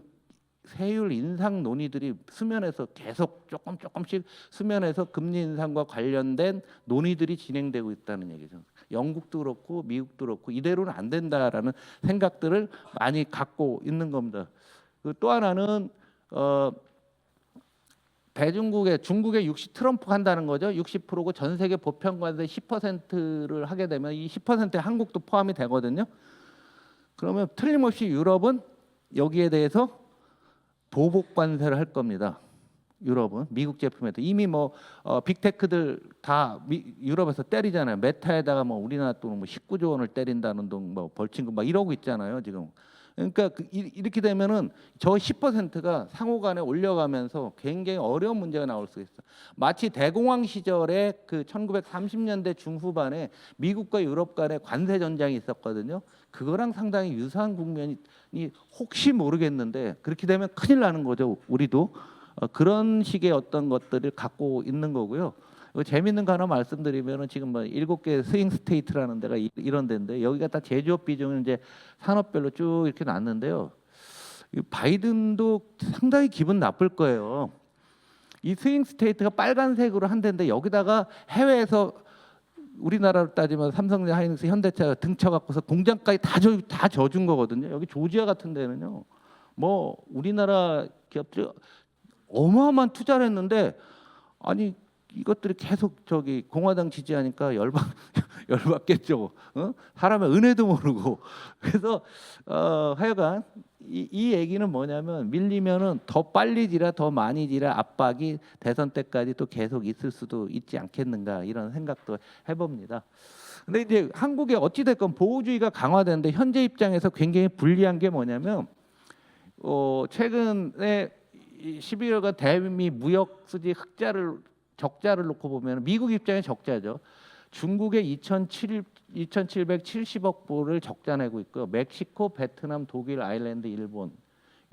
세율 인상 논의들이 수면에서 계속 조금씩 수면에서 금리 인상과 관련된 논의들이 진행되고 있다는 얘기죠. 영국도 그렇고 미국도 그렇고 이대로는 안 된다라는 생각들을 많이 갖고 있는 겁니다. 또 하나는 중국의 60 트럼프 한다는 거죠. 60%고 전 세계 보편 관세 10%를 하게 되면 이 10%에 한국도 포함이 되거든요. 그러면 틀림없이 유럽은 여기에 대해서 보복 관세를 할 겁니다. 유럽은 미국 제품에도 이미 뭐 빅테크들 다 유럽에서 때리잖아요. 메타에다가 뭐 우리나라 또 뭐 19조 원을 때린다는 둥 뭐 벌칙금 막 이러고 있잖아요, 지금. 그러니까 이렇게 되면은 저 10%가 상호간에 올려가면서 굉장히 어려운 문제가 나올 수 있어요. 마치 대공황 시절에 그 1930년대 중후반에 미국과 유럽 간의 관세 전쟁이 있었거든요. 그거랑 상당히 유사한 국면이 혹시 모르겠는데 그렇게 되면 큰일 나는 거죠. 우리도 그런 식의 어떤 것들을 갖고 있는 거고요. 재밌는 거 하나 말씀드리면은 지금 뭐 7개 스윙 스테이트라는 데가 이런 데인데 여기가 다 제조업 비중을 이제 산업별로 쭉 이렇게 놨는데요. 바이든도 상당히 기분 나쁠 거예요. 이 스윙 스테이트가 빨간색으로 한 데인데 여기다가 해외에서 우리나라로 따지면 삼성전, 하이닉스, 현대차가 등쳐갖고서 공장까지 다 져준 거거든요. 여기 조지아 같은 데는요. 뭐 우리나라 기업들 어마어마한 투자를 했는데 아니 이것들이 계속 저기 공화당 지지하니까 열받겠죠. 사람의 은혜도 모르고. 그래서 하여간 이 얘기는 뭐냐면 밀리면은 더 빨리 지라 더 많이 지라 압박이 대선 때까지 또 계속 있을 수도 있지 않겠는가 이런 생각도 해봅니다. 근데 이제 한국에 어찌 됐건 보호주의가 강화되는데 현재 입장에서 굉장히 불리한 게 뭐냐면 최근에 12월간 대미 무역 수지 적자를 놓고 보면 미국 입장에 적자죠. 중국의 2,770억 불을 적자 내고 있고요. 멕시코, 베트남, 독일, 아일랜드, 일본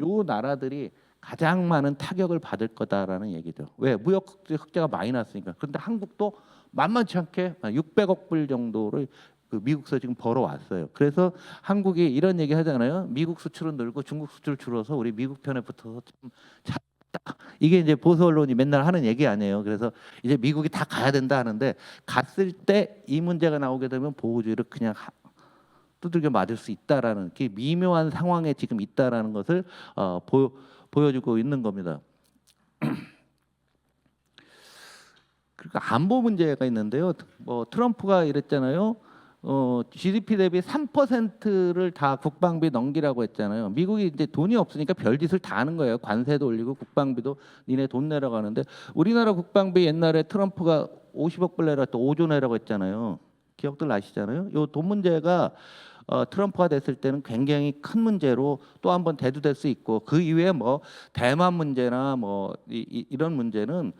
요 나라들이 가장 많은 타격을 받을 거다라는 얘기죠. 왜? 무역 흑자가 많이 났으니까. 그런데 한국도 만만치 않게 600억 불 정도를 그 미국서 지금 벌어왔어요. 그래서 한국이 이런 얘기 하잖아요. 미국 수출은 늘고 중국 수출 줄어서 우리 미국 편에 붙어서 좀 잘했다. 이게 이제 보수 언론이 맨날 하는 얘기 아니에요. 그래서 이제 미국이 다 가야 된다 하는데 갔을 때 이 문제가 나오게 되면 보호주의를 그냥 두들겨 맞을 수 있다라는 그 미묘한 상황에 지금 있다라는 것을 보여주고 있는 겁니다. 그러니까 안보 문제가 있는데요. 뭐 트럼프가 이랬잖아요. GDP 대비 3%를 다 국방비 넘기라고 했잖아요. 미국이 이제 돈이 없으니까 별짓을 다 하는 거예요. 관세도 올리고 국방비도 니네 돈 내라고 하는데 우리나라 국방비 옛날에 트럼프가 50억 불 내라 또 5조 내라고 했잖아요. 기억들 나시잖아요. 요 돈 문제가 트럼프가 됐을 때는 굉장히 큰 문제로 또 한 번 대두될 수 있고 그 이외에 뭐 대만 문제나 뭐 이런 문제는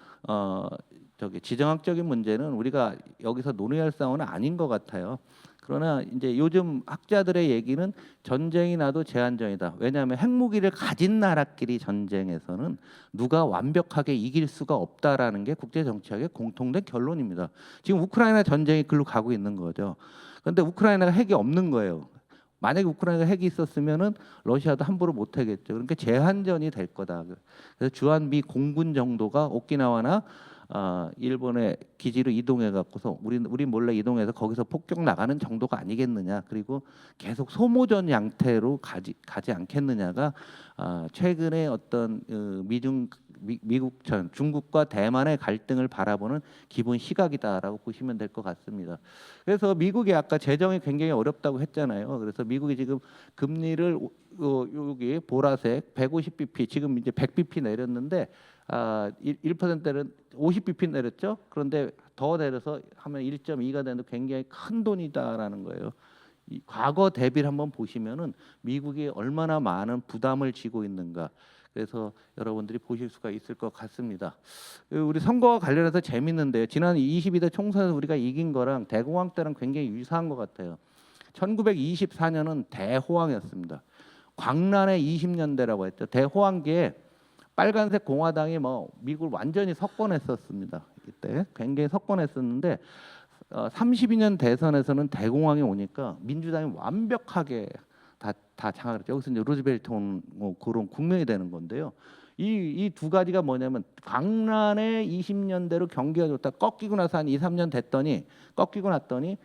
저기 지정학적인 문제는 우리가 여기서 논의할 상황은 아닌 것 같아요. 그러나 이제 요즘 학자들의 얘기는 전쟁이 나도 제한전이다. 왜냐하면 핵무기를 가진 나라끼리 전쟁에서는 누가 완벽하게 이길 수가 없다라는 게 국제 정치학의 공통된 결론입니다. 지금 우크라이나 전쟁이 글로 가고 있는 거죠. 그런데 우크라이나가 핵이 없는 거예요. 만약에 우크라이나가 핵이 있었으면은 러시아도 함부로 못 하겠죠. 그러니까 제한전이 될 거다. 그래서 주한미 공군 정도가 오키나와나 일본의 기지로 이동해 갖고서 우리 몰래 이동해서 거기서 폭격 나가는 정도가 아니겠느냐. 그리고 계속 소모전 양태로 가지 않겠느냐가 최근에 어떤 미국 전 중국과 대만의 갈등을 바라보는 기본 시각이다라고 보시면 될 것 같습니다. 그래서 미국이 아까 재정이 굉장히 어렵다고 했잖아요. 그래서 미국이 지금 금리를 여기 보라색 150bp 지금 이제 100bp 내렸는데 1%는 50bp 내렸죠. 그런데 더 내려서 하면 1.2가 되는데 굉장히 큰 돈이다라는 거예요. 과거 대비를 한번 보시면은 미국이 얼마나 많은 부담을 지고 있는가. 그래서 여러분들이 보실 수가 있을 것 같습니다. 우리 선거와 관련해서 재밌는데요. 지난 22대 총선에서 우리가 이긴 거랑 대공황 때랑 굉장히 유사한 것 같아요. 1924년은 대호황이었습니다. 광란의 20년대라고 했죠. 대호황기에 빨간색 공화당이 뭐 미국을 완전히 석권했었습니다. 이때 굉장히 석권했었는데 32년 대선에서는 대공황이 오니까 민주당이 완벽하게 다 장악을 했죠. 여기서 이제 루즈벨트 뭐 그런 국면이 되는 건데요. 이 두 가지가 뭐냐면 광란의 20년대로 경기가 좋다 꺾이고 나서 한 2, 3년 됐더니 꺾이고 났더니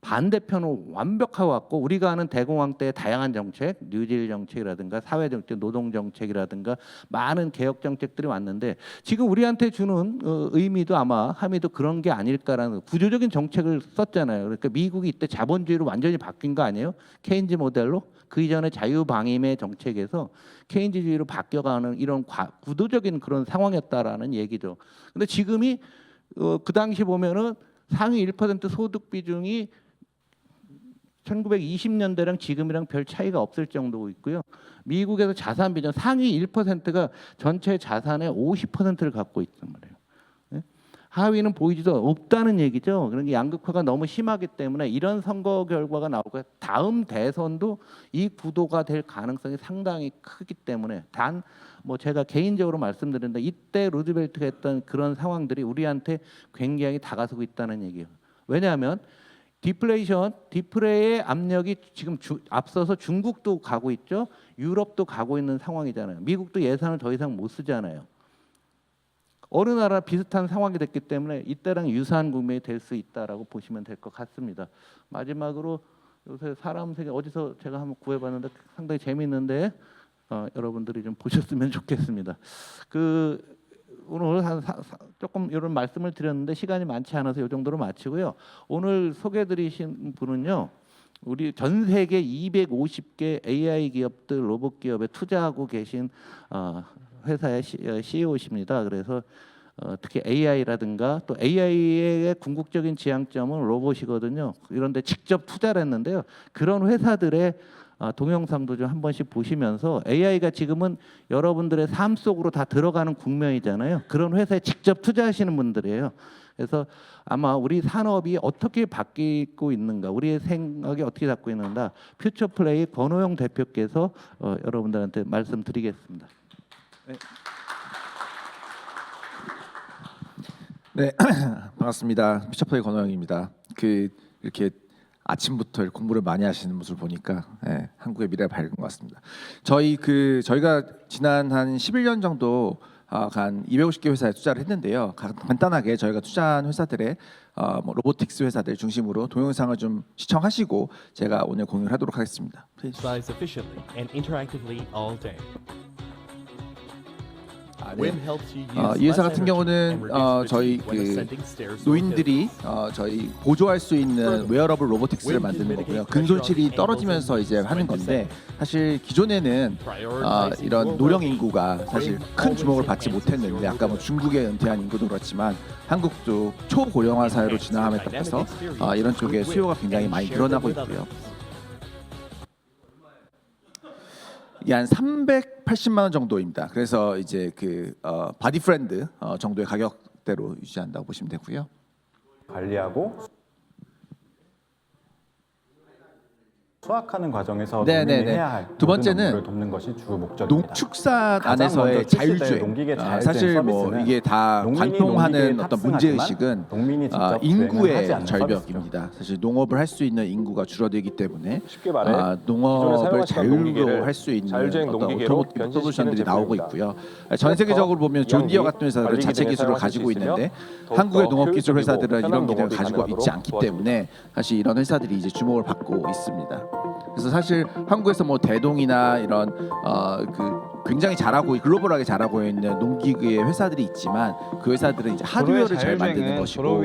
반대편은 완벽하고 왔고 우리가 아는 대공황 때 다양한 정책, 뉴딜 정책이라든가 사회 정책, 노동 정책이라든가 많은 개혁 정책들이 왔는데 지금 우리한테 주는 의미도 아마 함의도 그런 게 아닐까라는 구조적인 정책을 썼잖아요. 그러니까 미국이 이때 자본주의로 완전히 바뀐 거 아니에요? 케인즈 모델로 그 이전에 자유방임의 정책에서 케인즈주의로 바뀌어가는 이런 구도적인 그런 상황이었다라는 얘기죠. 근데 지금이 그 당시 보면은 상위 1% 소득 비중이 1920년대랑 지금이랑 별 차이가 없을 정도고 있고요. 미국에서 자산 비중 상위 1%가 전체 자산의 50%를 갖고 있단 말이에요. 네? 하위는 보이지도 없다는 얘기죠. 그러니까 양극화가 너무 심하기 때문에 이런 선거 결과가 나오고 다음 대선도 이 구도가 될 가능성이 상당히 크기 때문에 단 뭐 제가 개인적으로 말씀드렸는데 이때 루즈벨트가 했던 그런 상황들이 우리한테 굉장히 다가서고 있다는 얘기예요. 왜냐하면 디플레이의 압력이 지금 앞서서 중국도 가고 있죠. 유럽도 가고 있는 상황이잖아요. 미국도 예산을 더 이상 못 쓰잖아요. 어느 나라 비슷한 상황이 됐기 때문에 이때랑 유사한 국면이 될 수 있다라고 보시면 될 것 같습니다. 마지막으로 요새 사람 세계 어디서 제가 한번 구해봤는데 상당히 재미있는데 여러분들이 좀 보셨으면 좋겠습니다. 오늘 조금 이런 말씀을 드렸는데 시간이 많지 않아서 이 정도로 마치고요. 오늘 소개드리신 분은요. 우리 전 세계 250개 AI 기업들, 로봇 기업에 투자하고 계신 회사의 CEO십니다. 그래서 특히 AI라든가 또 AI의 궁극적인 지향점은 로봇이거든요. 이런데 직접 투자를 했는데요. 그런 회사들의 동영상도 좀 한 번씩 보시면서 AI가 지금은 여러분들의 삶 속으로 다 들어가는 국면이잖아요. 그런 회사에 직접 투자하시는 분들이에요. 그래서 아마 우리 산업이 어떻게 바뀌고 있는가, 우리의 생각이 어떻게 잡고 있는가, 퓨처플레이 권호영 대표께서 여러분들한테 말씀드리겠습니다. 네. 네, 반갑습니다. 퓨처플레이 권호영입니다. 이렇게 아침부터 공부를 많이 하시는 모습을 보니까 한국의 미래가 밝은 것 같습니다. 저희가 지난 한 11년 정도 한 250개 회사에 투자를 했는데요. 간단하게 저희가 투자한 회사들의 뭐 로보틱스 회사들 중심으로 동영상을 좀 시청하시고 제가 오늘 공유를 하도록 하겠습니다. Exercise efficiently and interactively all day. 이 회사 같은 경우는 저희 노인들이 저희 보조할 수 있는 웨어러블 로보틱스를 만드는 거고요. 근손실이 떨어지면서 이제 하는 건데 사실 기존에는 이런 노령 인구가 사실 큰 주목을 받지 못했는데 아까 뭐 중국의 은퇴한 인구도 그렇지만 한국도 초고령화 사회로 진화함에 따라서 이런 쪽에 수요가 굉장히 많이 늘어나고 있고요. 이게 한 380만 원 정도입니다. 그래서 이제 바디 프렌드 정도의 가격대로 유지한다고 보시면 되고요. 관리하고 수확하는 과정에서 농민이 해야 할 두 번째는 업무를 돕는 것이 주 목적입니다. 농축산 안에서의 자율주행. 사실 뭐 이게 다 관통하는 어떤 문제 의식은 인구의 절벽입니다. 사실 농업을 할 수 있는 인구가 줄어들기 때문에 농업을 자율로 할 수 있는 어떤 오토모티브 솔루션들이 나오고 있고요. 전 세계적으로 보면 존 디어 같은 회사들은 자체 기술을 가지고 있는데 한국의 농업 기술 회사들은 이런 기술을 가지고 있지 않기 때문에 사실 이런 회사들이 이제 주목을 받고 있습니다. 그래서 사실 한국에서 뭐 대동이나 이런 굉장히 잘하고 글로벌하게 잘하고 있는 농기계의 회사들이 있지만 그 회사들은 이제 하드웨어를 잘 만드는 것이고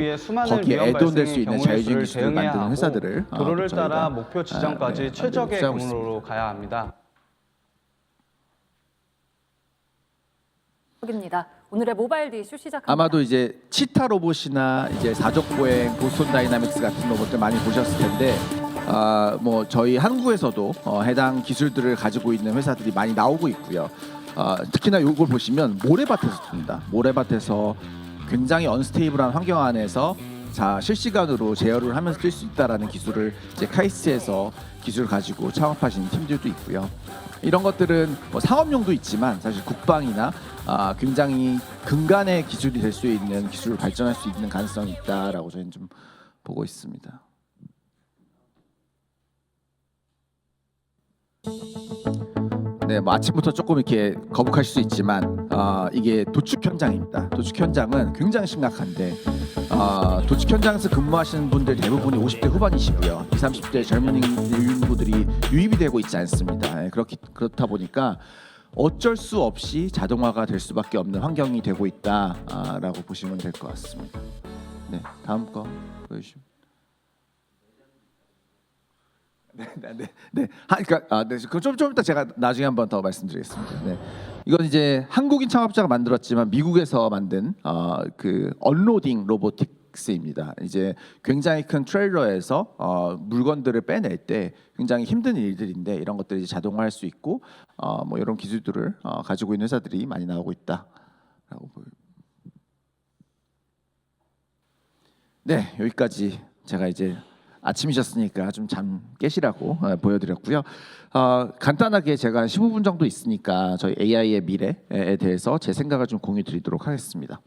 거기에 애돈될 수 있는 자율주행 기술을 만드는 회사들을 도로를 따라 목표 지점까지 최적의 경로로 가야 합니다. 입니다. 오늘의 모바일 디슈 시작합니다. 아마도 이제 치타 로봇이나 이제 사족보행, 보스턴 다이나믹스 같은 로봇들 많이 보셨을 텐데 뭐 저희 한국에서도 해당 기술들을 가지고 있는 회사들이 많이 나오고 있고요. 특히나 이걸 보시면 모래밭에서 듭니다. 모래밭에서 굉장히 언스테이블한 환경 안에서 실시간으로 제어를 하면서 뛸 수 있다라는 기술을 이제 카이스트에서 기술을 가지고 창업하신 팀들도 있고요. 이런 것들은 뭐 상업용도 있지만 사실 국방이나 굉장히 근간의 기술이 될 수 있는 기술을 발전할 수 있는 가능성이 있다라고 저희는 좀 보고 있습니다. 네, 뭐 아침부터 조금 이렇게 거북하실 수 있지만 이게 도축 현장입니다. 도축 현장은 굉장히 심각한데 도축 현장에서 근무하시는 분들 대부분이 50대 후반이시고요. 20, 30대 젊은 인구들이 유입이 되고 있지 않습니다. 그렇다 보니까 어쩔 수 없이 자동화가 될 수밖에 없는 환경이 되고 있다라고 보시면 될 것 같습니다. 네, 다음 거 보여주시면. 네. 그러니까 좀 이따 제가 나중에 한번 더 말씀드리겠습니다. 네. 이건 이제 한국인 창업자가 만들었지만 미국에서 만든 그 언로딩 로보틱스입니다. 이제 굉장히 큰 트레일러에서 물건들을 빼낼 때 굉장히 힘든 일들인데 이런 것들을 이제 자동화할 수 있고 뭐 이런 기술들을 가지고 있는 회사들이 많이 나오고 있다라고 보여요. 네, 여기까지 제가 이제 아침이셨으니까 좀 잠 깨시라고 보여드렸고요. 간단하게 제가 15분 정도 있으니까 저희 AI의 미래에 대해서 제 생각을 좀 공유드리도록 하겠습니다.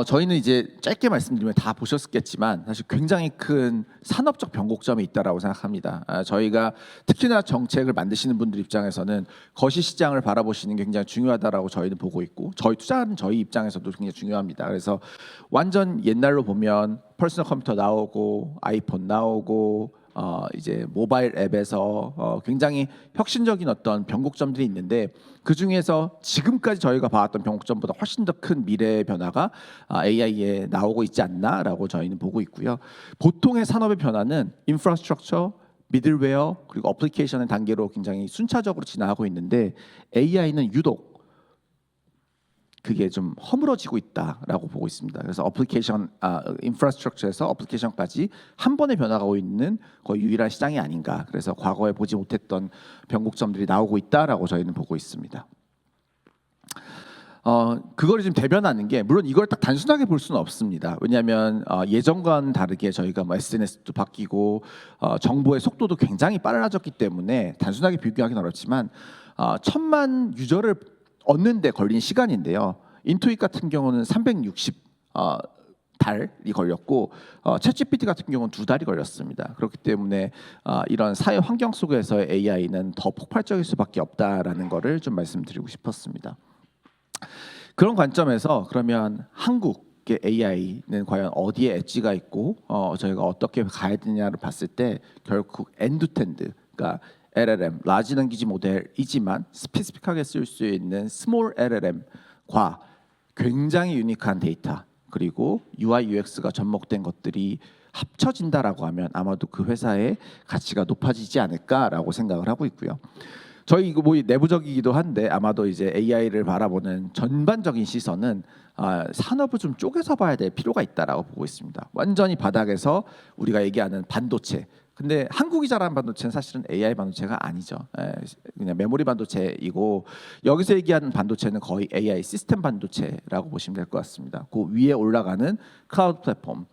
저희는 이제 짧게 말씀드리면 다 보셨겠지만 사실 굉장히 큰 산업적 변곡점이 있다라고 생각합니다. 저희가 특히나 정책을 만드시는 분들 입장에서는 거시 시장을 바라보시는 게 굉장히 중요하다라고 저희는 보고 있고 저희 투자하는 저희 입장에서도 굉장히 중요합니다. 그래서 완전 옛날로 보면 퍼스널 컴퓨터 나오고 아이폰 나오고 이제 모바일 앱에서 굉장히 혁신적인 어떤 변곡점들이 있는데 그 중에서 지금까지 저희가 봐왔던 변곡점보다 훨씬 더 큰 미래의 변화가 AI에 나오고 있지 않나라고 저희는 보고 있고요. 보통의 산업의 변화는 인프라스트럭처, 미들웨어 그리고 어플리케이션의 단계로 굉장히 순차적으로 진화하고 있는데 AI는 유독 그게 좀 허물어지고 있다라고 보고 있습니다. 그래서 어플리케이션, 인프라스트럭처에서 어플리케이션까지 한 번에 변화가고 있는 거의 유일한 시장이 아닌가. 그래서 과거에 보지 못했던 변곡점들이 나오고 있다라고 저희는 보고 있습니다. 그걸 지금 대변하는 게 물론 이걸 딱 단순하게 볼 수는 없습니다. 왜냐하면 예전과는 다르게 저희가 뭐 SNS도 바뀌고 정보의 속도도 굉장히 빨라졌기 때문에 단순하게 비교하기는 어렵지만 1000만 유저를 얻는 데 걸린 시간인데요. 인투잇 같은 경우는 360 달이 걸렸고 챗GPT 같은 경우는 2달이 걸렸습니다. 그렇기 때문에 이런 사회 환경 속에서의 AI는 더 폭발적일 수밖에 없다라는 거를 좀 말씀드리고 싶었습니다. 그런 관점에서 그러면 한국의 AI는 과연 어디에 엣지가 있고 저희가 어떻게 가야 되냐를 봤을 때 결국 엔드투엔드, 그러니까 LLM, 라지 랭귀지 모델이지만 스페시픽하게 쓸 수 있는 스몰 LLM과 굉장히 유니크한 데이터 그리고 UI, UX가 접목된 것들이 합쳐진다라고 하면 아마도 그 회사의 가치가 높아지지 않을까라고 생각을 하고 있고요. 저희 이거 뭐 내부적이기도 한데 아마도 이제 AI를 바라보는 전반적인 시선은 산업을 좀 쪼개서 봐야 될 필요가 있다라고 보고 있습니다. 완전히 바닥에서 우리가 얘기하는 반도체. 근데 한국이 잘하는 반도체는 사실은 AI 반도체가 아니죠. 그냥 메모리 반도체이고 여기서 얘기하는 반도체는 거의 AI 시스템 반도체라고 보시면 될 것 같습니다. 그 위에 올라가는 클라우드 플랫폼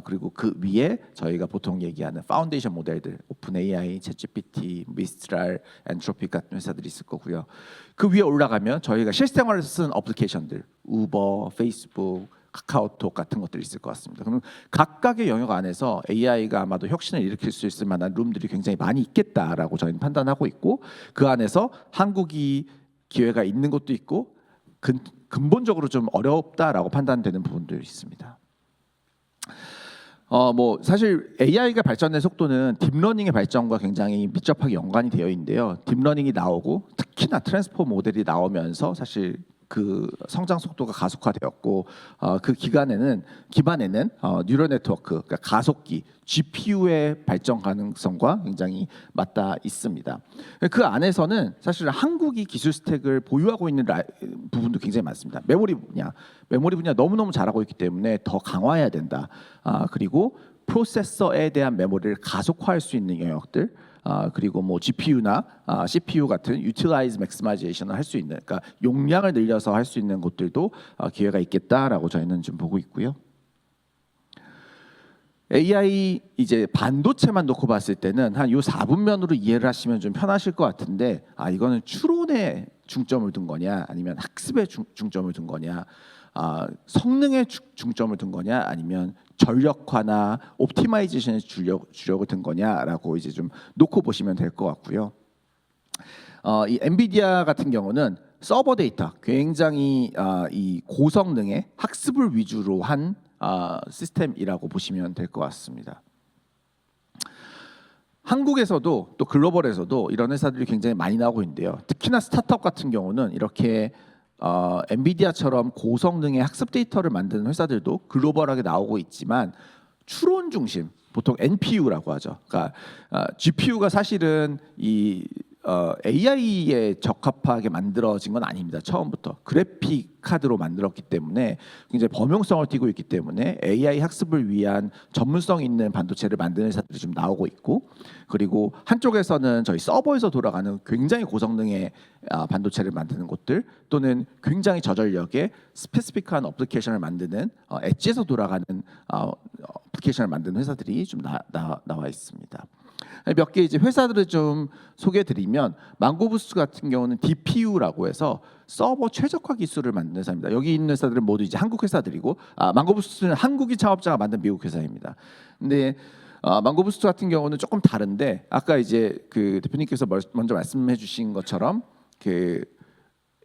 그리고 그 위에 저희가 보통 얘기하는 파운데이션 모델들 오픈 AI, 챗GPT, 미스트랄, 엔트로픽 같은 회사들이 있을 거고요. 그 위에 올라가면 저희가 실생활에서 쓰는 어플리케이션들 우버, 페이스북, 카카오톡 같은 것들이 있을 것 같습니다. 그럼 각각의 영역 안에서 AI가 아마도 혁신을 일으킬 수 있을 만한 룸들이 굉장히 많이 있겠다라고 저희는 판단하고 있고 그 안에서 한국이 기회가 있는 것도 있고 근본적으로 좀 어렵다라고 판단되는 부분들이 있습니다. 뭐 사실 AI가 발전된 속도는 딥러닝의 발전과 굉장히 밀접하게 연관이 되어 있는데요. 딥러닝이 나오고 특히나 트랜스포머 모델이 나오면서 사실 그 성장 속도가 가속화되었고 그 기반에는 뉴럴 네트워크, 그러니까 가속기, GPU의 발전 가능성과 굉장히 맞닿아 있습니다. 그 안에서는 사실 한국이 기술 스택을 보유하고 있는 부분도 굉장히 많습니다. 메모리 분야 너무너무 잘하고 있기 때문에 더 강화해야 된다. 그리고 프로세서에 대한 메모리를 가속화할 수 있는 영역들. 그리고 뭐 GPU나 CPU 같은 Utilize Maximization을 할 수 있는, 그러니까 용량을 늘려서 할 수 있는 곳들도 기회가 있겠다라고 저희는 좀 보고 있고요. AI 이제 반도체만 놓고 봤을 때는 한 요 4분면으로 이해를 하시면 좀 편하실 것 같은데 이거는 추론에 중점을 둔 거냐 아니면 학습에 중점을 둔 거냐 성능에 중점을 둔 거냐 아니면 전력화나 옵티마이제이션에 주력을 둔 거냐라고 이제 좀 놓고 보시면 될 것 같고요. 이 엔비디아 같은 경우는 서버 데이터, 굉장히 이 고성능의 학습을 위주로 한 시스템이라고 보시면 될 것 같습니다. 한국에서도 또 글로벌에서도 이런 회사들이 굉장히 많이 나오고 있는데요. 특히나 스타트업 같은 경우는 이렇게 엔비디아처럼 고성능의 학습 데이터를 만드는 회사들도 글로벌하게 나오고 있지만 추론 중심, 보통 NPU라고 하죠. 그러니까 GPU가 사실은 이 AI에 적합하게 만들어진 건 아닙니다. 처음부터 그래픽 카드로 만들었기 때문에 굉장히 범용성을 띠고 있기 때문에 AI 학습을 위한 전문성 있는 반도체를 만드는 회사들이 좀 나오고 있고, 그리고 한쪽에서는 저희 서버에서 돌아가는 굉장히 고성능의 반도체를 만드는 곳들, 또는 굉장히 저전력의 스페시픽한 어플리케이션을 만드는 엣지에서 돌아가는 어플리케이션을 만드는 회사들이 좀 나와 있습니다. 몇 개 이제 회사들을 좀 소개해드리면, 망고부스 같은 경우는 DPU라고 해서 서버 최적화 기술을 만드는 회사입니다. 여기 있는 회사들은 모두 이제 한국 회사들이고, 망고부스는 한국인 창업자가 만든 미국 회사입니다. 근데 망고부스 같은 경우는 조금 다른데, 아까 이제 그 대표님께서 먼저 말씀해주신 것처럼 그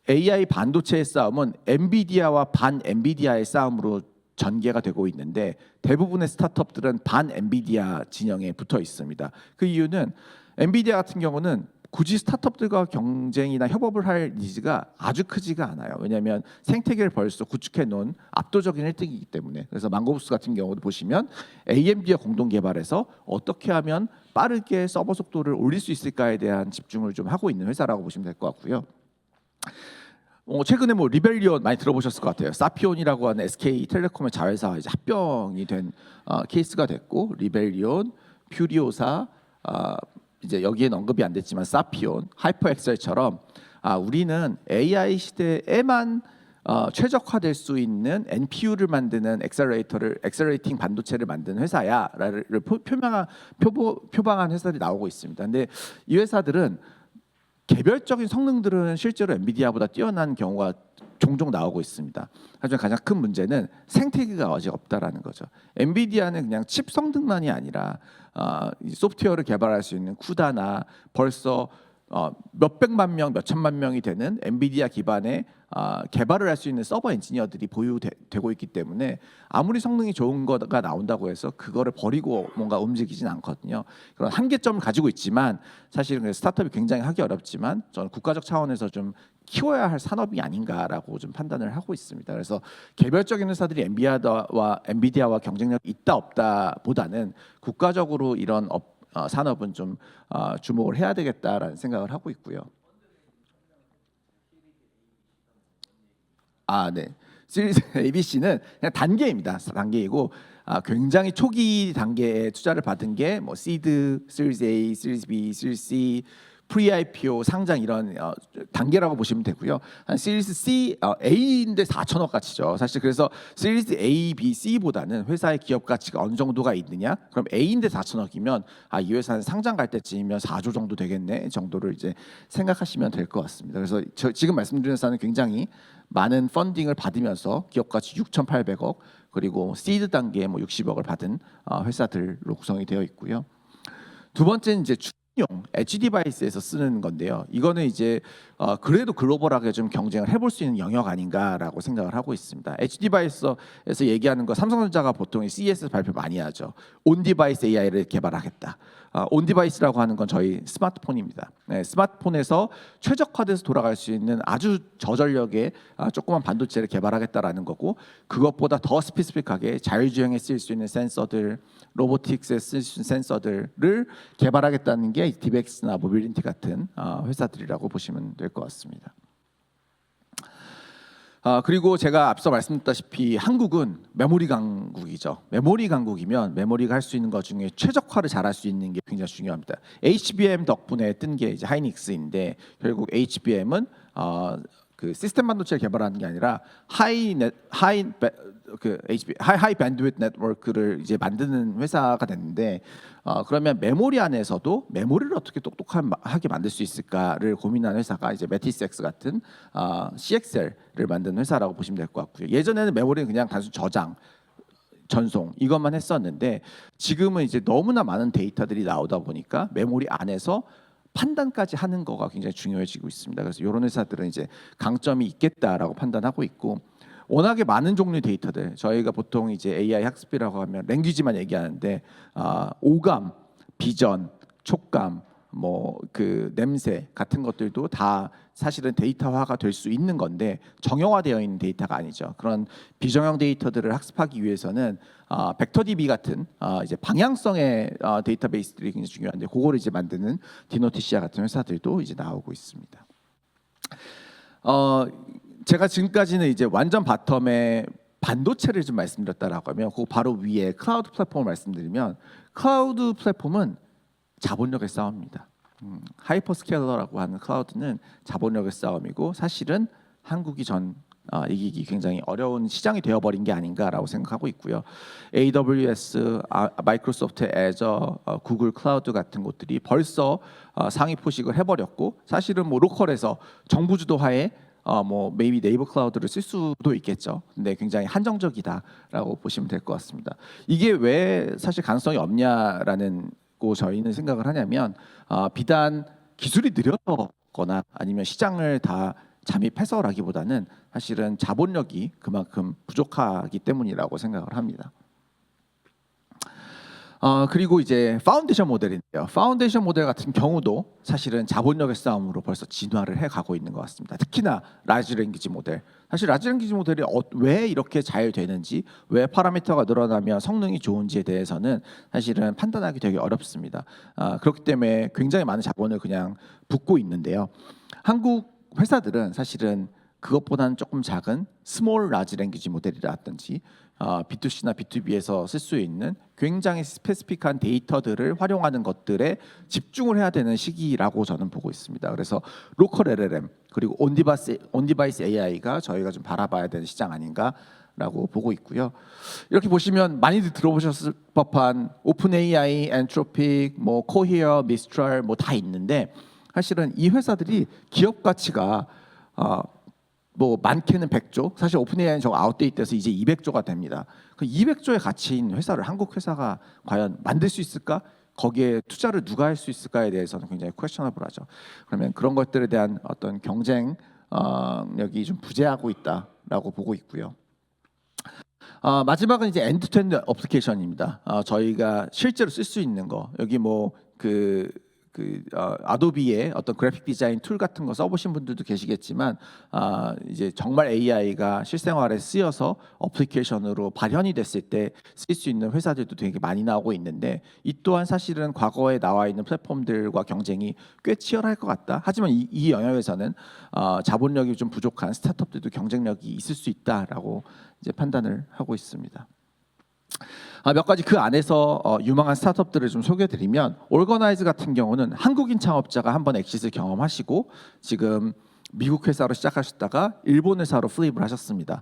AI 반도체의 싸움은 엔비디아와 반 엔비디아의 싸움으로 전개가 되고 있는데, 대부분의 스타트업들은 반 엔비디아 진영에 붙어 있습니다. 그 이유는 엔비디아 같은 경우는 굳이 스타트업들과 경쟁이나 협업을 할 니즈가 아주 크지가 않아요. 왜냐하면 생태계를 벌써 구축해 놓은 압도적인 1등이기 때문에. 그래서 망고부스 같은 경우도 보시면 AMD와 공동 개발해서 어떻게 하면 빠르게 서버 속도를 올릴 수 있을까에 대한 집중을 좀 하고 있는 회사라고 보시면 될 것 같고요. 최근에 뭐 리벨리온 많이 들어보셨을 것 같아요. 사피온이라고 하는 SK텔레콤의 자회사와 이제 합병이 된 케이스가 됐고, 리벨리온, 퓨리오사, 이제 여기에는 언급이 안 됐지만 사피온, 하이퍼엑셀처럼 우리는 AI 시대에만 최적화될 수 있는 NPU를 만드는 엑셀레이팅 반도체를 만드는 회사야를 표방한 회사들이 나오고 있습니다. 근데 이 회사들은 개별적인 성능들은 실제로 엔비디아보다 뛰어난 경우가 종종 나오고 있습니다. 하지만 가장 큰 문제는 생태계가 아직 없다라는 거죠. 엔비디아는 그냥 칩 성능만이 아니라 소프트웨어를 개발할 수 있는 쿠다나 벌써 몇백만 명, 몇천만 명이 되는 엔비디아 기반의 개발을 할 수 있는 서버 엔지니어들이 보유되고 있기 때문에 아무리 성능이 좋은 거가 나온다고 해서 그거를 버리고 뭔가 움직이진 않거든요. 그런 한계점을 가지고 있지만 사실은 스타트업이 굉장히 하기 어렵지만 저는 국가적 차원에서 좀 키워야 할 산업이 아닌가라고 좀 판단을 하고 있습니다. 그래서 개별적인 회사들이 엔비디아와 경쟁력이 있다 없다 보다는 국가적으로 이런 산업은 좀 주목을 해야 되겠다라는 생각을 하고 있고요. 네. 시리즈 ABC는 그냥 단계입니다. 단계이고 굉장히 초기 단계에 투자를 받은 게 뭐 시드, 시리즈 A, 시리즈 B, 시리즈 C, 프리-IPO, 상장 이런 단계라고 보시면 되고요. 한 시리즈 C, A인데 4천억 가치죠. 사실 그래서 시리즈 A, B, C보다는 회사의 기업 가치가 어느 정도가 있느냐? 그럼 A인데 4천억이면 이 회사는 상장 갈 때쯤이면 4조 정도 되겠네 정도를 이제 생각하시면 될 것 같습니다. 그래서 지금 말씀드린 회사는 굉장히 많은 펀딩을 받으면서 기업 가치 6,800억, 그리고 시드 단계에 뭐 60억을 받은 회사들로 구성이 되어 있고요. 두 번째는 이제 용 엣지 디바이스에서 쓰는 건데요. 이거는 이제 그래도 글로벌하게 좀 경쟁을 해볼 수 있는 영역 아닌가라고 생각을 하고 있습니다. 엣지 디바이스에서 얘기하는 거, 삼성전자가 보통 CES에서 발표 많이 하죠. 온 디바이스 AI를 개발하겠다. 온 디바이스라고 하는 건 저희 스마트폰입니다. 네, 스마트폰에서 최적화돼서 돌아갈 수 있는 아주 저전력의 조그만 반도체를 개발하겠다라는 거고, 그것보다 더 스페시픽하게 자율주행에 쓰일 수 있는 센서들, 로보틱스에 쓸 수 있는 센서들을 개발하겠다는 게 디벡스나 모빌리티 같은 회사들이라고 보시면 될 것 같습니다. 그리고 제가 앞서 말씀드렸다시피 한국은 메모리 강국이죠. 메모리 강국이면 메모리가 할 수 있는 것 중에 최적화를 잘할 수 있는 게 굉장히 중요합니다. HBM 덕분에 뜬 게 이제 하이닉스인데, 결국 HBM은 그 시스템 반도체를 개발하는 게 아니라 하이 밴드위드 네트워크를 이제 만드는 회사가 됐는데, 그러면 메모리 안에서도 메모리를 어떻게 똑똑하게 만들 수 있을까를 고민하는 회사가 이제 매티스X 같은 CXL을 만드는 회사라고 보시면 될 것 같고요. 예전에는 메모리는 그냥 단순 저장, 전송 이것만 했었는데, 지금은 이제 너무나 많은 데이터들이 나오다 보니까 메모리 안에서 판단까지 하는 거가 굉장히 중요해지고 있습니다. 그래서 이런 회사들은 이제 강점이 있겠다라고 판단하고 있고, 워낙에 많은 종류의 데이터들, 저희가 보통 이제 AI 학습이라고 하면 랭귀지만 얘기하는데 오감, 비전, 촉감, 뭐 그 냄새 같은 것들도 다 사실은 데이터화가 될 수 있는 건데 정형화되어 있는 데이터가 아니죠. 그런 비정형 데이터들을 학습하기 위해서는 벡터DB 같은 이제 방향성의 데이터베이스들이 굉장히 중요한데, 그거를 이제 만드는 디노티시아 같은 회사들도 이제 나오고 있습니다. 제가 지금까지는 이제 완전 바텀에 반도체를 좀 말씀드렸다라고 하면, 그 바로 위에 클라우드 플랫폼을 말씀드리면, 클라우드 플랫폼은 자본력의 싸움입니다. 하이퍼스케일러라고 하는 클라우드는 자본력의 싸움이고, 사실은 한국이 이기기 굉장히 어려운 시장이 되어버린 게 아닌가라고 생각하고 있고요. AWS, 마이크로소프트 애저, 구글 클라우드 같은 곳들이 벌써 상위 포식을 해버렸고, 사실은 뭐 로컬에서 정부 주도하에 뭐 maybe 네이버 클라우드를 쓸 수도 있겠죠. 근데 굉장히 한정적이다라고 보시면 될 것 같습니다. 이게 왜 사실 가능성이 없냐라는 고 저희는 생각을 하냐면, 비단 기술이 느려서거나 아니면 시장을 다 잠입해서라기보다는 사실은 자본력이 그만큼 부족하기 때문이라고 생각을 합니다. 그리고 이제 파운데이션 모델인데요. 파운데이션 모델 같은 경우도 사실은 자본력의 싸움으로 벌써 진화를 해가고 있는 것 같습니다. 특히나 라지 랭귀지 모델. 사실 라지 랭귀지 모델이 왜 이렇게 잘 되는지, 왜 파라미터가 늘어나면 성능이 좋은지에 대해서는 사실은 판단하기 되게 어렵습니다. 그렇기 때문에 굉장히 많은 자본을 그냥 붓고 있는데요. 한국 회사들은 사실은 그것보다는 조금 작은 스몰 라지 랭귀지 모델이라든지 B2C나 B2B에서 쓸 수 있는 굉장히 스페시픽한 데이터들을 활용하는 것들에 집중을 해야 되는 시기라고 저는 보고 있습니다. 그래서 로컬 LLM 그리고 온디바이스 AI가 저희가 좀 바라봐야 되는 시장 아닌가라고 보고 있고요. 이렇게 보시면 많이들 들어보셨을 법한 오픈 AI, 엔트로픽, 뭐 코히어, 미스트랄 뭐 다 있는데, 사실은 이 회사들이 기업 가치가 뭐 많게는 100조, 사실 오픈AI는 저 아웃데이트돼서 이제 200조가 됩니다. 그 200조의 가치인 회사를 한국 회사가 과연 만들 수 있을까? 거기에 투자를 누가 할 수 있을까에 대해서는 굉장히 퀘스처너블하죠. 그러면 그런 것들에 대한 어떤 경쟁력이 좀 부재하고 있다라고 보고 있고요. 마지막은 이제 엔드-투-엔드 어플리케이션입니다. 저희가 실제로 쓸 수 있는 거, 여기 뭐 아도비의 어떤 그래픽 디자인 툴 같은 거 써보신 분들도 계시겠지만, 이제 정말 AI가 실생활에 쓰여서 어플리케이션으로 발현이 됐을 때 쓸 수 있는 회사들도 되게 많이 나오고 있는데, 이 또한 사실은 과거에 나와 있는 플랫폼들과 경쟁이 꽤 치열할 것 같다. 하지만 이 영역에서는 자본력이 좀 부족한 스타트업들도 경쟁력이 있을 수 있다라고 이제 판단을 하고 있습니다. 몇 가지 그 안에서 유망한 스타트업들을 좀 소개해드리면, 올거나이즈 같은 경우는 한국인 창업자가 한번 엑시트 경험하시고 지금 미국 회사로 시작하셨다가 일본 회사로 플립을 하셨습니다.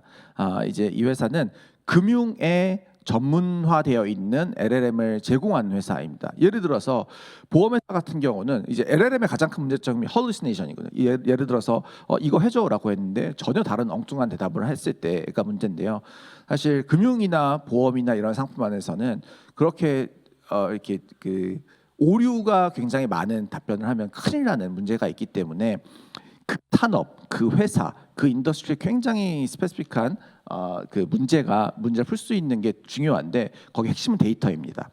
이제 이 회사는 금융에 전문화되어 있는 LLM을 제공하는 회사입니다. 예를 들어서 보험회사 같은 경우는 이제 LLM의 가장 큰 문제점이 hallucination이거든요. 예를 들어서 이거 해줘라고 했는데 전혀 다른 엉뚱한 대답을 했을 때가 문제인데요. 사실 금융이나 보험이나 이런 상품 안에서는 그렇게 이렇게 오류가 굉장히 많은 답변을 하면 큰일 나는 문제가 있기 때문에 그 산업, 그 회사, 그 인더스트리에 굉장히 스페시픽한 그 문제를 풀 수 있는 게 중요한데, 거기 핵심은 데이터입니다.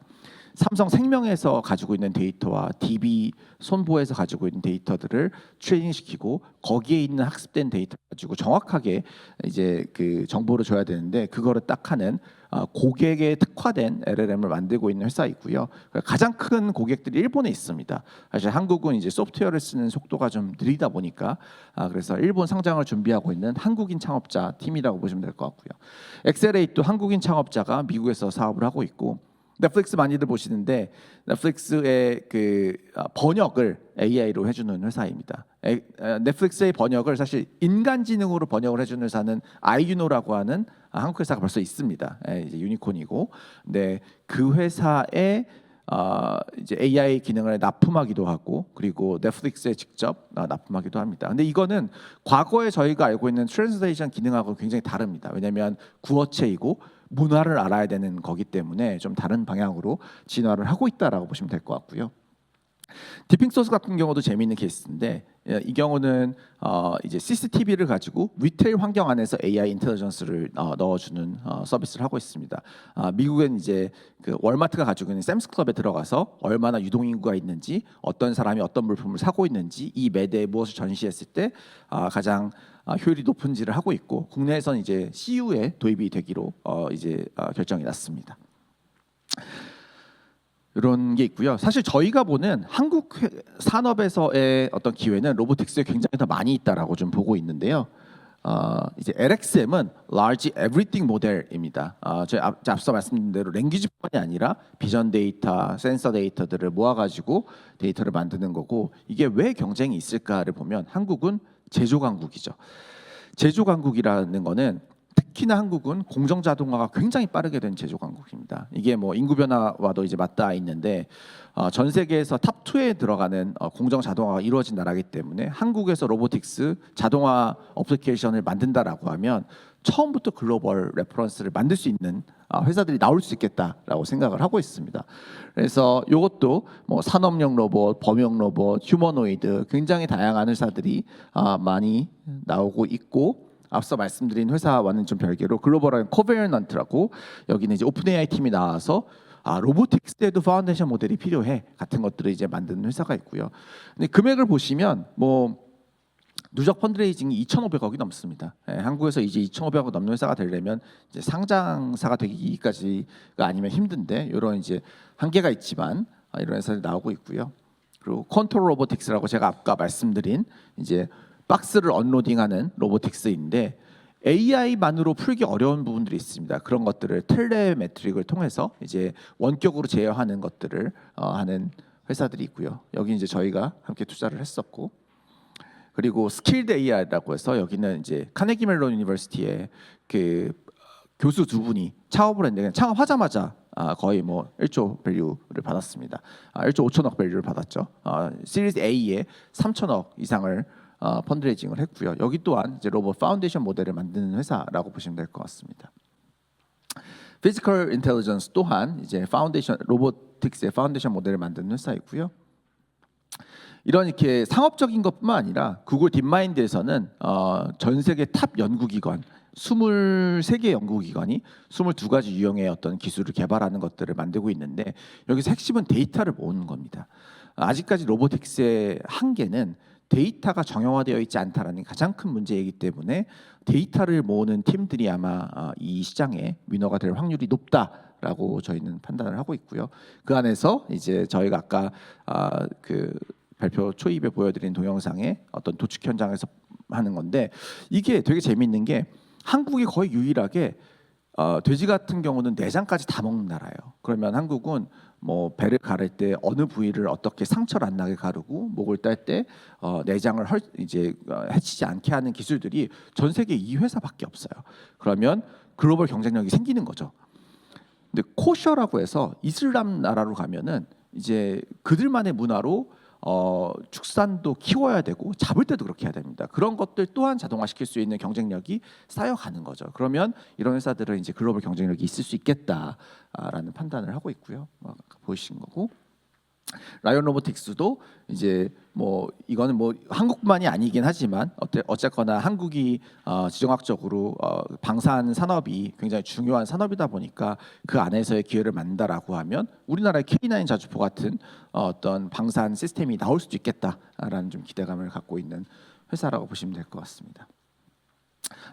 삼성생명에서 가지고 있는 데이터와 DB 손보에서 가지고 있는 데이터들을 트레이닝시키고 거기에 있는 학습된 데이터 가지고 정확하게 이제 그 정보를 줘야 되는데, 그거를 딱 하는 고객에 특화된 LLM을 만들고 있는 회사이고요. 가장 큰 고객들이 일본에 있습니다. 사실 한국은 이제 소프트웨어를 쓰는 속도가 좀 느리다 보니까 그래서 일본 상장을 준비하고 있는 한국인 창업자 팀이라고 보시면 될 것 같고요. 엑셀에이도 한국인 창업자가 미국에서 사업을 하고 있고, 넷플릭스 많이들 보시는데 넷플릭스의 그 번역을 AI로 해주는 회사입니다. 넷플릭스의 번역을 사실 인간지능으로 번역을 해주는 회사는 아이유노라고 하는 한국 회사가 벌써 있습니다. 이제 유니콘이고, 근데 그 회사에 이제 AI 기능을 납품하기도 하고, 그리고 넷플릭스에 직접 납품하기도 합니다. 근데 이거는 과거에 저희가 알고 있는 트랜스레이션 기능하고 굉장히 다릅니다. 왜냐하면 구어체이고 문화를 알아야 되는 거기 때문에 좀 다른 방향으로 진화를 하고 있다라고 보시면 될 것 같고요. 디핑 소스 같은 경우도 재미있는 케이스인데 이 경우는 이제 CCTV를 가지고 리테일 환경 안에서 AI 인텔리전스를 넣어주는 서비스를 하고 있습니다. 미국은 이제 그 월마트가 가지고 있는 샘스클럽에 들어가서 얼마나 유동인구가 있는지, 어떤 사람이 어떤 물품을 사고 있는지, 이 매대에 무엇을 전시했을 때 가장 효율이 높은지를 하고 있고, 국내에서는 이제 CU에 도입이 되기로 이제 결정이 났습니다. 이런 게 있고요. 사실 저희가 보는 한국 산업에서의 어떤 기회는 로보틱스에 굉장히 더 많이 있다라고 좀 보고 있는데요. 이제 LXM은 Large Everything 모델입니다. 저희 앞서 말씀드린 대로 랭귀지뿐만이 아니라 비전 데이터, 센서 데이터들을 모아가지고 데이터를 만드는 거고, 이게 왜 경쟁이 있을까를 보면 한국은 제조 강국이죠. 제조 강국이라는 거는 특히나 한국은 공정 자동화가 굉장히 빠르게 된 제조 강국입니다. 이게 뭐 인구 변화와도 이제 맞닿아 있는데 전 세계에서 탑 2에 들어가는 공정 자동화가 이루어진 나라이기 때문에 한국에서 로보틱스 자동화 어플리케이션을 만든다라고 하면 처음부터 글로벌 레퍼런스를 만들 수 있는 회사들이 나올 수 있겠다라고 생각을 하고 있습니다. 그래서 이것도 뭐 산업용 로봇, 범용 로봇, 휴머노이드 굉장히 다양한 회사들이 많이 나오고 있고, 앞서 말씀드린 회사와는 좀 별개로 글로벌한 코베넌트라고, 여기는 이제 오픈 AI 팀이 나와서 로보틱스에도 파운데이션 모델이 필요해 같은 것들을 이제 만드는 회사가 있고요. 근데 금액을 보시면 뭐 누적 펀드레이징이 2,500억이 넘습니다. 한국에서 이제 2,500억 넘는 회사가 되려면 이제 상장사가 되기까지가 아니면 힘든데, 이런 이제 한계가 있지만 이런 회사들이 나오고 있고요. 그리고 컨트롤 로보틱스라고 제가 아까 말씀드린 이제 박스를 언로딩하는 로보틱스인데, AI만으로 풀기 어려운 부분들이 있습니다. 그런 것들을 텔레메트릭을 통해서 이제 원격으로 제어하는 것들을 하는 회사들이 있고요. 여기 이제 저희가 함께 투자를 했었고, 그리고 스킬드 AI라고 해서 여기는 이제 카네기 멜론 유니버시티의 그 교수 두 분이 창업을 했는데, 창업하자마자 거의 뭐 1조 밸류를 받았습니다. 1조 5천억 밸류를 받았죠. 시리즈 A에 3천억 이상을 펀드레이징을 했고요. 여기 또한 이제 로봇 파운데이션 모델을 만드는 회사라고 보시면 될 것 같습니다. 피지컬 인텔리전스 또한 이제 파운데이션 로보틱스의 파운데이션 모델을 만드는 회사이고요. 이런 이렇게 상업적인 것뿐만 아니라 구글 딥마인드에서는 전 세계 탑 연구기관 23개 연구기관이 22가지 유형의 어떤 기술을 개발하는 것들을 만들고 있는데, 여기서 핵심은 데이터를 모으는 겁니다. 아직까지 로보틱스의 한계는 데이터가 정형화되어 있지 않다라는 가장 큰 문제이기 때문에 데이터를 모으는 팀들이 아마 이 시장에 위너가 될 확률이 높다라고 저희는 판단을 하고 있고요. 그 안에서 이제 저희가 아까 그 발표 초입에 보여드린 동영상의 어떤 도축 현장에서 하는 건데, 이게 되게 재미있는 게 한국이 거의 유일하게 돼지 같은 경우는 내장까지 다 먹는 나라예요. 그러면 한국은 뭐 배를 가를 때 어느 부위를 어떻게 상처를 안 나게 가르고, 목을 딸 때 내장을 이제 해치지 않게 하는 기술들이 전 세계 이 회사밖에 없어요. 그러면 글로벌 경쟁력이 생기는 거죠. 근데 코셔라고 해서 이슬람 나라로 가면은 이제 그들만의 문화로 축산도 키워야 되고 잡을 때도 그렇게 해야 됩니다. 그런 것들 또한 자동화시킬 수 있는 경쟁력이 쌓여가는 거죠. 그러면 이런 회사들은 이제 글로벌 경쟁력이 있을 수 있겠다라는 판단을 하고 있고요. 보이신 거고, 라이온 로보틱스도 이제 뭐 이거는 뭐 한국만이 아니긴 하지만 어쨌거나 한국이 지정학적으로 방산 산업이 굉장히 중요한 산업이다 보니까 그 안에서의 기회를 만든다라고 하면 우리나라의 K9 자주포 같은 어떤 방산 시스템이 나올 수도 있겠다라는 좀 기대감을 갖고 있는 회사라고 보시면 될 것 같습니다.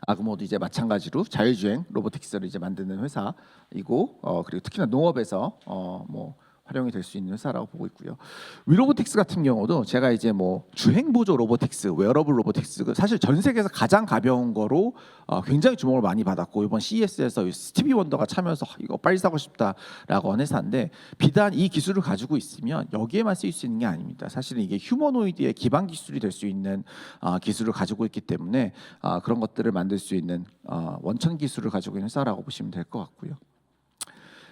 아그모도 이제 마찬가지로 자율주행 로보틱스를 이제 만드는 회사이고, 그리고 특히나 농업에서 뭐 활용이 될 수 있는 회사라고 보고 있고요. 위로보틱스 같은 경우도 제가 이제 뭐 주행 보조 로보틱스, 웨어러블 로보틱스, 사실 전 세계에서 가장 가벼운 거로 굉장히 주목을 많이 받았고, 이번 CES에서 스티비 원더가 참여해서 이거 빨리 사고 싶다라고 한 회사인데, 비단 이 기술을 가지고 있으면 여기에만 쓰일 수 있는 게 아닙니다. 사실은 이게 휴머노이드의 기반 기술이 될 수 있는 기술을 가지고 있기 때문에 그런 것들을 만들 수 있는 원천 기술을 가지고 있는 회사라고 보시면 될 것 같고요.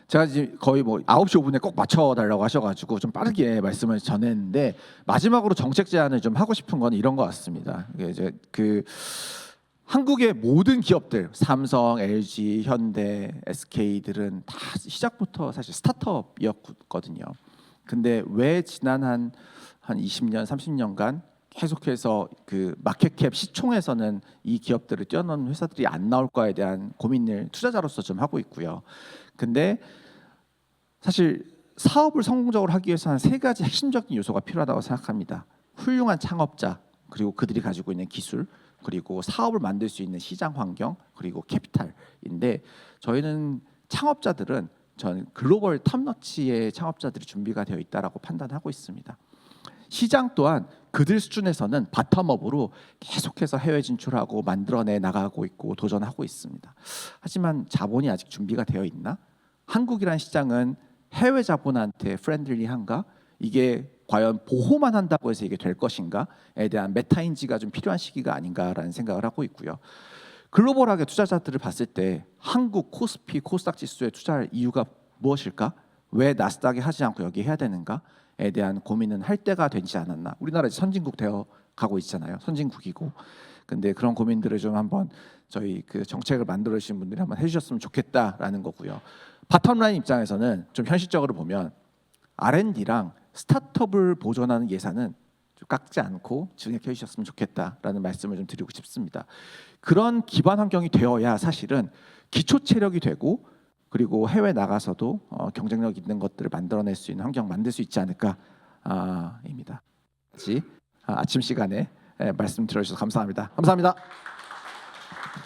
제가 지금 거의 뭐 9시 5분에 꼭 맞춰달라고 하셔가지고 좀 빠르게 말씀을 전했는데, 마지막으로 정책 제안을 좀 하고 싶은 건 이런 것 같습니다. 이게 이제 그 한국의 모든 기업들, 삼성, LG, 현대, SK들은 다 시작부터 사실 스타트업이었거든요. 근데 왜 지난 한 20년, 30년간 계속해서 그 마켓캡 시총에서는 이 기업들을 뛰어넘는 회사들이 안 나올까에 대한 고민을 투자자로서 좀 하고 있고요. 근데 사실 사업을 성공적으로 하기 위해서 한 세 가지 핵심적인 요소가 필요하다고 생각합니다. 훌륭한 창업자, 그리고 그들이 가지고 있는 기술, 그리고 사업을 만들 수 있는 시장 환경, 그리고 캐피탈인데 저희는 창업자들은 저는 글로벌 탑너치의 창업자들이 준비가 되어 있다라고 판단하고 있습니다. 시장 또한 그들 수준에서는 바텀업으로 계속해서 해외 진출하고 만들어내 나가고 있고 도전하고 있습니다. 하지만 자본이 아직 준비가 되어 있나? 한국이란 시장은 해외 자본한테 프렌들리한가? 이게 과연 보호만 한다고 해서 이게 될 것인가에 대한 메타인지가 좀 필요한 시기가 아닌가라는 생각을 하고 있고요. 글로벌하게 투자자들을 봤을 때 한국 코스피 코스닥 지수에 투자할 이유가 무엇일까? 왜 나스닥에 하지 않고 여기 해야 되는가에 대한 고민은 할 때가 되지 않았나? 우리나라 이제 선진국 되어 가고 있잖아요. 선진국이고. 근데 그런 고민들을 좀 한번 저희 그 정책을 만들어 주신 분들이 한번 해주셨으면 좋겠다라는 거고요. 바텀라인 입장에서는 좀 현실적으로 보면 R&D랑 스타트업을 보존하는 예산은 좀 깎지 않고 증액해 주셨으면 좋겠다라는 말씀을 좀 드리고 싶습니다. 그런 기반 환경이 되어야 사실은 기초 체력이 되고 그리고 해외 나가서도 경쟁력 있는 것들을 만들어낼 수 있는 환경 만들 수 있지 않을까입니다. 아침 시간에 말씀 들어주셔서 감사합니다. 감사합니다.